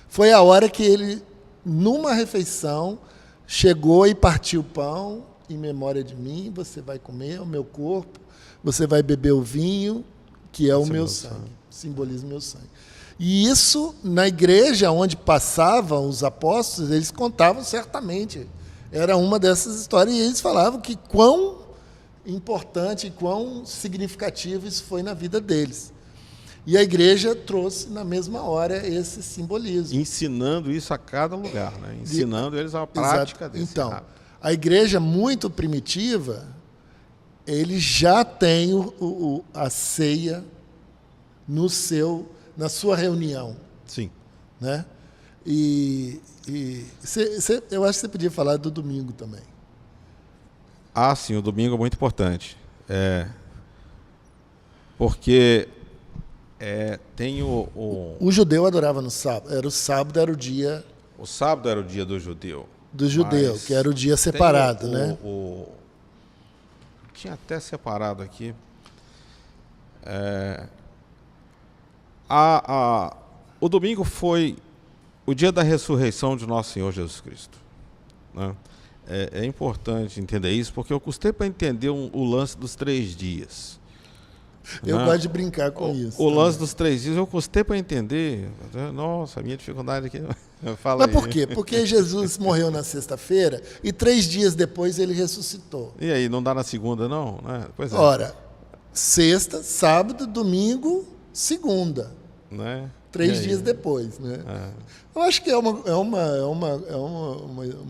foi a hora que ele, numa refeição, chegou e partiu o pão, em memória de mim, você vai comer o meu corpo, você vai beber o vinho, que é o meu sangue, simboliza o meu sangue. E isso, na igreja onde passavam os apóstolos, eles contavam certamente. Era uma dessas histórias, e eles falavam que quão importante e quão significativo isso foi na vida deles. E a igreja trouxe, na mesma hora, esse simbolismo. Ensinando isso a cada lugar, né? Ensinando eles a prática desse. Então, a igreja muito primitiva, ele já tem a ceia na sua reunião. Sim. Né? Eu acho que você podia falar do domingo também. Sim, o domingo é muito importante. Porque tem o judeu adorava no sábado. O sábado era o dia... O sábado era o dia do judeu. Do judeu, que era o dia separado, né? Tinha até separado aqui. O domingo foi o dia da ressurreição de nosso Senhor Jesus Cristo. Né? É importante entender isso, porque eu custei para entender o lance dos 3 dias. Eu gosto de brincar com isso. O lance dos 3 dias eu custei para entender. Nossa, a minha dificuldade aqui. Fala. Mas por quê? Porque Jesus morreu na sexta-feira e 3 dias depois ele ressuscitou. E aí, não dá na segunda, não? Pois é. Ora, sexta, sábado, domingo, segunda. Né? 3 dias depois, né? Eu acho que é uma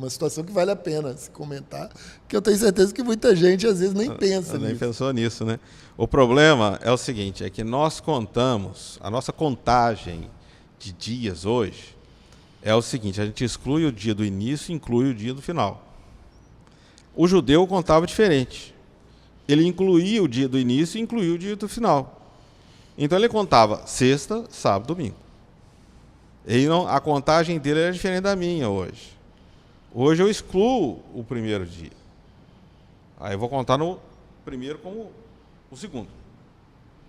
situação que vale a pena se comentar, que eu tenho certeza que muita gente às vezes nem pensa nisso. Nem pensou nisso, né? O problema é o seguinte, é que nós contamos, a nossa contagem de dias hoje é o seguinte: a gente exclui o dia do início e inclui o dia do final. O judeu contava diferente. Ele incluía o dia do início e incluía o dia do final. Então ele contava sexta, sábado, domingo. A contagem dele era diferente da minha hoje. Hoje eu excluo o primeiro dia. Aí eu vou contar no primeiro como o segundo.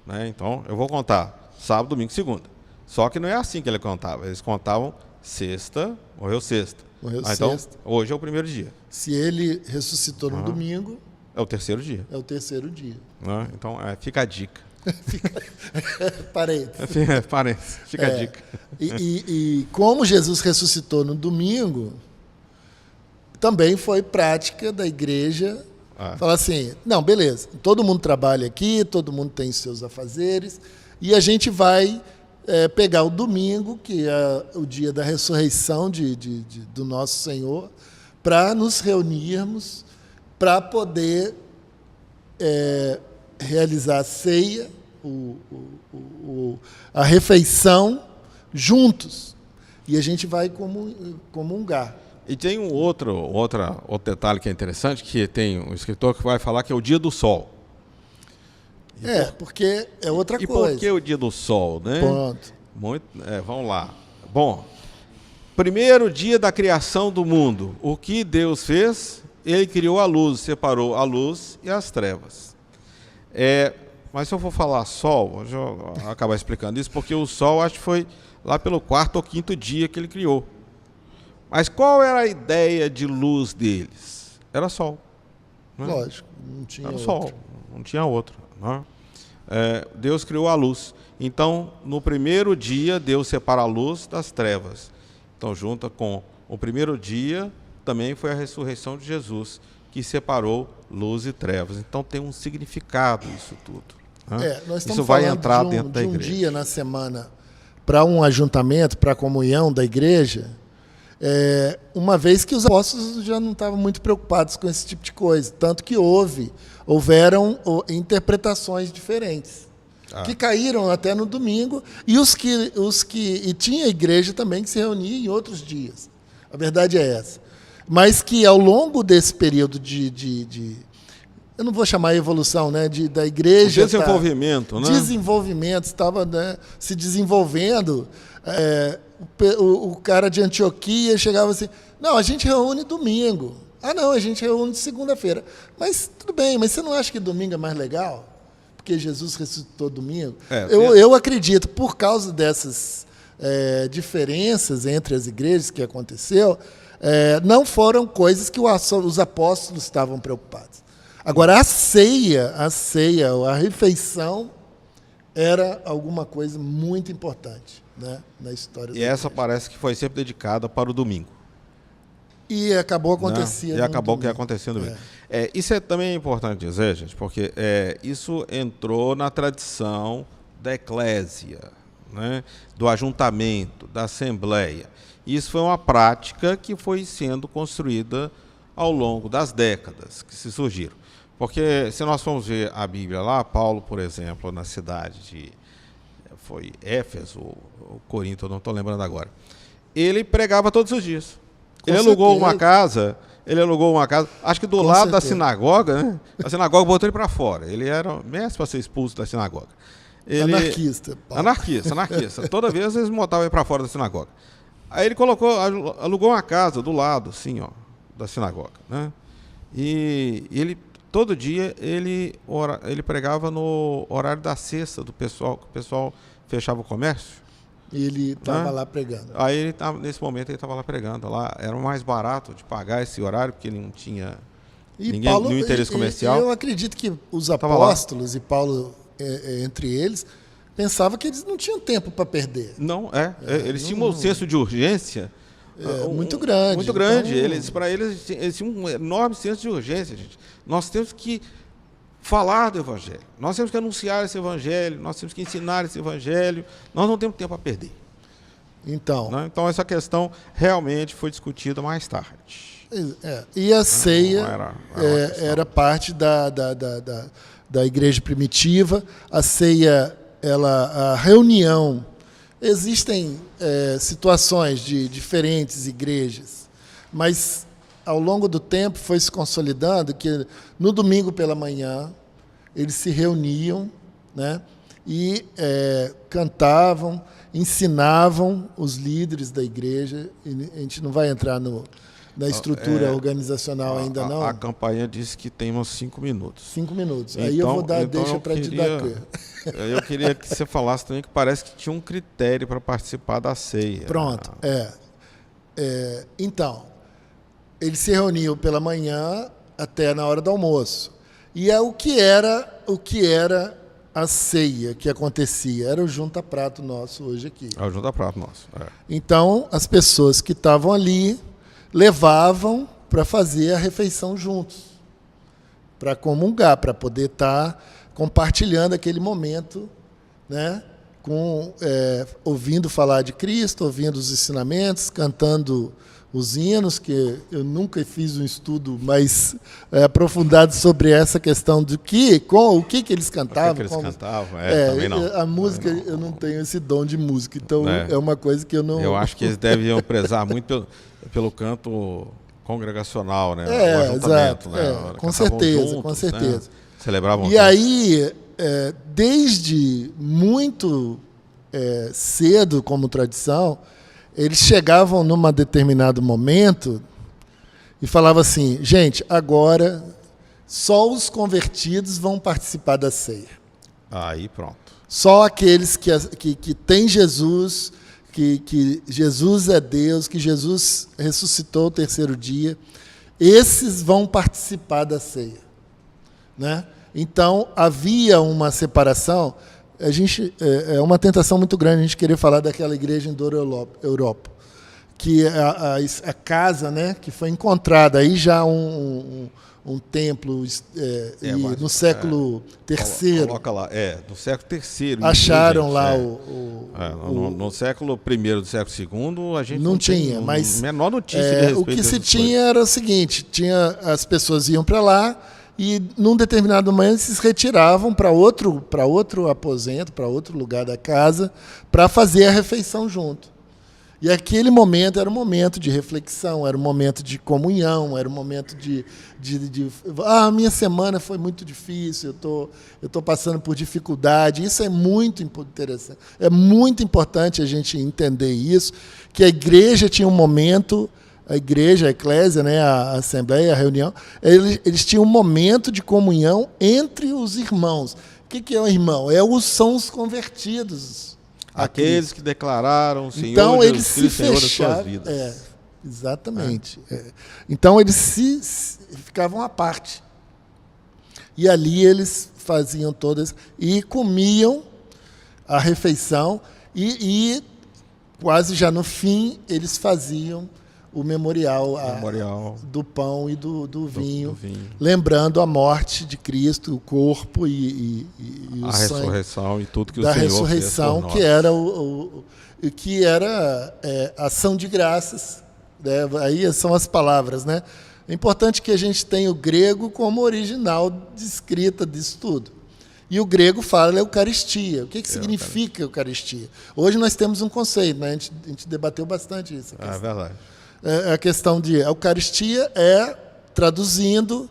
Né? Então eu vou contar sábado, domingo, segunda. Só que não é assim que ele contava. Eles contavam sexta, morreu sexta. Então hoje é o primeiro dia. Se ele ressuscitou no domingo, é o terceiro dia. É o terceiro dia. Então fica a dica. Parênteses. Fica a dica. E como Jesus ressuscitou no domingo, também foi prática da igreja falar assim, não, beleza, todo mundo trabalha aqui, todo mundo tem seus afazeres, e a gente vai pegar o domingo, que é o dia da ressurreição do nosso Senhor, para nos reunirmos, para poder realizar a ceia, a refeição juntos. E a gente vai comungar. E tem um outro detalhe que é interessante, que tem um escritor que vai falar que é o dia do sol. Porque é outra coisa. E por que o dia do sol, né? Pronto. Vamos lá. Bom, primeiro dia da criação do mundo. O que Deus fez? Ele criou a luz, separou a luz e as trevas. Mas se eu for falar sol, eu vou acabar explicando isso, porque o sol acho que foi lá pelo 4º ou 5º dia que ele criou. Mas qual era a ideia de luz deles? Era sol. Né? Lógico, não tinha era outro. Sol, não tinha outro. Né? Deus criou a luz. Então, no primeiro dia, Deus separa a luz das trevas. Então, junta com o primeiro dia, também foi a ressurreição de Jesus, que separou luz e trevas. Então, tem um significado isso tudo. Né? Nós estamos isso vai falando entrar dentro da igreja. De um dia na semana para um ajuntamento, para a comunhão da igreja, uma vez que os apóstolos já não estavam muito preocupados com esse tipo de coisa, tanto que houveram interpretações diferentes, que caíram até no domingo, e tinha igreja também que se reunia em outros dias. A verdade é essa. Mas que ao longo desse período eu não vou chamar evolução, né, da igreja... Desenvolvimento, né? Desenvolvimento, estava se desenvolvendo... O cara de Antioquia chegava assim, não, a gente reúne domingo. Não, a gente reúne de segunda-feira. Mas tudo bem, mas você não acha que domingo é mais legal? Porque Jesus ressuscitou domingo? Eu acredito, por causa dessas diferenças entre as igrejas que aconteceu, não foram coisas que os apóstolos estavam preocupados. Agora, a ceia, a refeição, era alguma coisa muito importante, né, na história da igreja. E essa parece que foi sempre dedicada para o domingo. E acabou acontecendo. E acabou que acontecendo domingo. Isso também é importante dizer, gente, porque isso entrou na tradição da eclésia, né, do ajuntamento, da assembleia. Isso foi uma prática que foi sendo construída ao longo das décadas que se surgiram. Porque se nós formos ver a Bíblia lá, Paulo, por exemplo, na cidade de Éfeso ou Corinto, eu não estou lembrando agora, ele pregava todos os dias. Ele alugou uma casa, acho que do lado da sinagoga, né? A sinagoga botou ele para fora. Ele era mestre para ser expulso da sinagoga. Anarquista. Paulo. Anarquista. Toda vez eles botavam ele para fora da sinagoga. Aí ele alugou uma casa do lado, assim, da sinagoga, né? E ele todo dia ele pregava no horário da cesta do pessoal, que o pessoal fechava o comércio. E ele estava lá pregando. Aí nesse momento ele estava lá pregando. Lá era o mais barato de pagar esse horário, porque ele não tinha nenhum interesse comercial. Eu acredito que os apóstolos, e Paulo entre eles, pensavam que eles não tinham tempo para perder. Não, eles tinham um senso de urgência muito grande. Muito grande. Então... Para eles tinham um enorme senso de urgência, gente. Nós temos que falar do Evangelho. Nós temos que anunciar esse Evangelho. Nós temos que ensinar esse Evangelho. Nós não temos tempo a perder. Então, né? Então essa questão realmente foi discutida mais tarde. E a ceia era parte da igreja primitiva. A ceia, a reunião Existem situações de diferentes igrejas, mas ao longo do tempo foi se consolidando que no domingo pela manhã eles se reuniam, né, e cantavam, ensinavam os líderes da igreja. E a gente não vai entrar na estrutura organizacional ainda não. A campainha disse que tem uns 5 minutos. 5 minutos. Então, aí eu vou dar deixa para Didaquê. Eu queria que você falasse também que parece que tinha um critério para participar da ceia. Pronto. Então, eles se reuniam pela manhã até na hora do almoço. E o que era a ceia que acontecia? Era o junta-prato nosso hoje aqui. É o junta-prato nosso. Então, as pessoas que estavam ali levavam para fazer a refeição juntos, para comungar, para poder estar compartilhando aquele momento, né, ouvindo falar de Cristo, ouvindo os ensinamentos, cantando os hinos, que eu nunca fiz um estudo mais aprofundado sobre essa questão do o que eles cantavam. O que eles cantavam, também não. A música, eu não tenho esse dom de música, então é uma coisa que eu não... Eu acho que eles deviam prezar muito pelo canto congregacional, né? O exato. Né? Com certeza, juntos, com certeza. Né? Celebravam juntos. Aí, desde muito cedo, como tradição, eles chegavam num determinado momento e falavam assim: gente, agora só os convertidos vão participar da ceia. Aí pronto. Só aqueles que têm Jesus, que Jesus é Deus, que Jesus ressuscitou o terceiro dia, esses vão participar da ceia. Né? Então, havia uma separação. É uma tentação muito grande a gente querer falar daquela igreja em Douro Europa, que a casa, né, que foi encontrada aí já um templo no século III. Coloca lá, no século III. Acharam lá no século I do século II a gente não tinha, mas menor notícia de respeito. O que se tinha era o seguinte: as pessoas iam para lá e, num determinado momento, se retiravam para outro aposento, para outro lugar da casa, para fazer a refeição junto. E aquele momento era um momento de reflexão, era um momento de comunhão, era um momento minha semana foi muito difícil, eu tô passando por dificuldade. Isso é muito interessante. É muito importante a gente entender isso, que a igreja tinha um momento... A igreja, a eclésia, né, a assembleia, a reunião, eles tinham um momento de comunhão entre os irmãos. O que é um irmão? São os convertidos. Aqueles que declararam o Senhor então, Jesus eles Cristo, se Senhor fecharam, das suas vidas. Exatamente. Então, eles ficavam à parte. E ali eles faziam todas... E comiam a refeição e quase já no fim, eles faziam o memorial do pão e do vinho, lembrando a morte de Cristo, o corpo e o sangue, ressurreição e tudo que o da Senhor ressurreição, fez que era ação de graças. Né? Aí são as palavras, né? É importante que a gente tenha o grego como original de escrita disso tudo. E o grego fala Eucaristia. O que significa Eucaristia? Hoje nós temos um conceito, né? A gente debateu bastante isso. É verdade. A questão de Eucaristia traduzindo,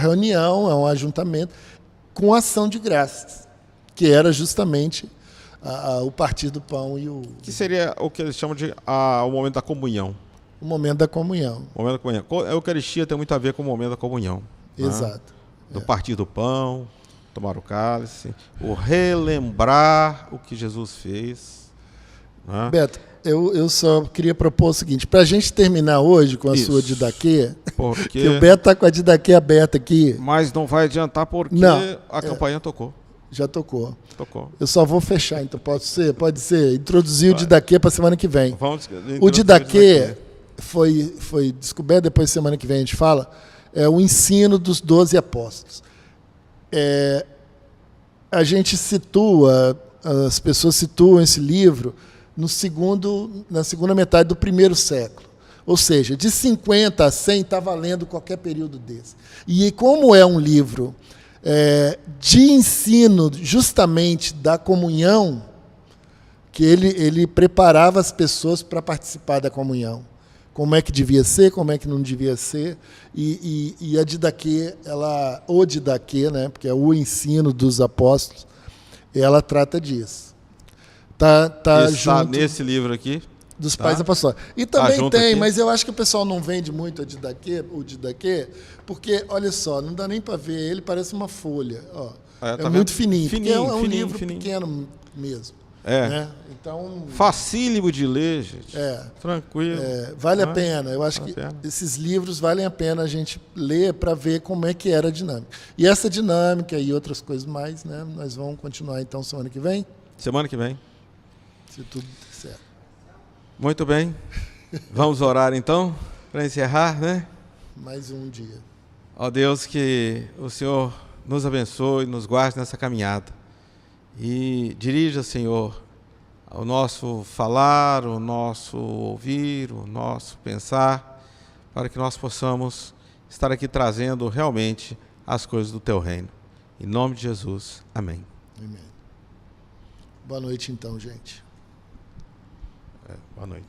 reunião, é um ajuntamento, com ação de graças, que era justamente o partir do pão e o... Que seria o que eles chamam de o momento da comunhão. O momento da comunhão. O momento da comunhão. A Eucaristia tem muito a ver com o momento da comunhão. Exato. Né? Do partir do pão, tomar o cálice, o relembrar o que Jesus fez. Né? Beto, eu só queria propor o seguinte, para a gente terminar hoje com a sua Didaquê, que o Beto está com a Didaquê aberta aqui. Mas não vai adiantar porque a campainha tocou. Já tocou. Tocou. Eu só vou fechar, então pode ser. Introduzir o Didaquê para a semana que vem. O Didaquê foi descoberto, depois semana que vem a gente fala, o ensino dos 12 apóstolos. A gente as pessoas situam esse livro na segunda metade do primeiro século. Ou seja, de 50 a 100 está valendo qualquer período desse. E como é um livro de ensino justamente da comunhão, que ele preparava as pessoas para participar da comunhão. Como é que devia ser, como é que não devia ser. E a Didaquê, o Didaquê, né, porque é o ensino dos apóstolos, ela trata disso. Está junto nesse livro aqui. Dos pais apóstolos. E também tem, aqui. mas eu acho que o pessoal não vende muito o Didaquê, porque, olha só, não dá nem para ver, ele parece uma folha. Ó, tá muito fininho, fininho, é um fininho, livro fininho. pequeno mesmo. É. Né? Então, facílimo de ler, gente. Tranquilo. Vale a pena. Eu acho que esses livros valem a pena a gente ler para ver como é que era a dinâmica. E essa dinâmica e outras coisas mais, né? Nós vamos continuar então semana que vem? Semana que vem. Se tudo der certo. Muito bem. Vamos orar então, para encerrar, né? Mais um dia. Ó Deus, que o Senhor nos abençoe, nos guarde nessa caminhada. E dirija, Senhor, o nosso falar, o nosso ouvir, o nosso pensar, para que nós possamos estar aqui trazendo realmente as coisas do Teu reino. Em nome de Jesus. Amém. Amém. Boa noite então, gente. Boa noite.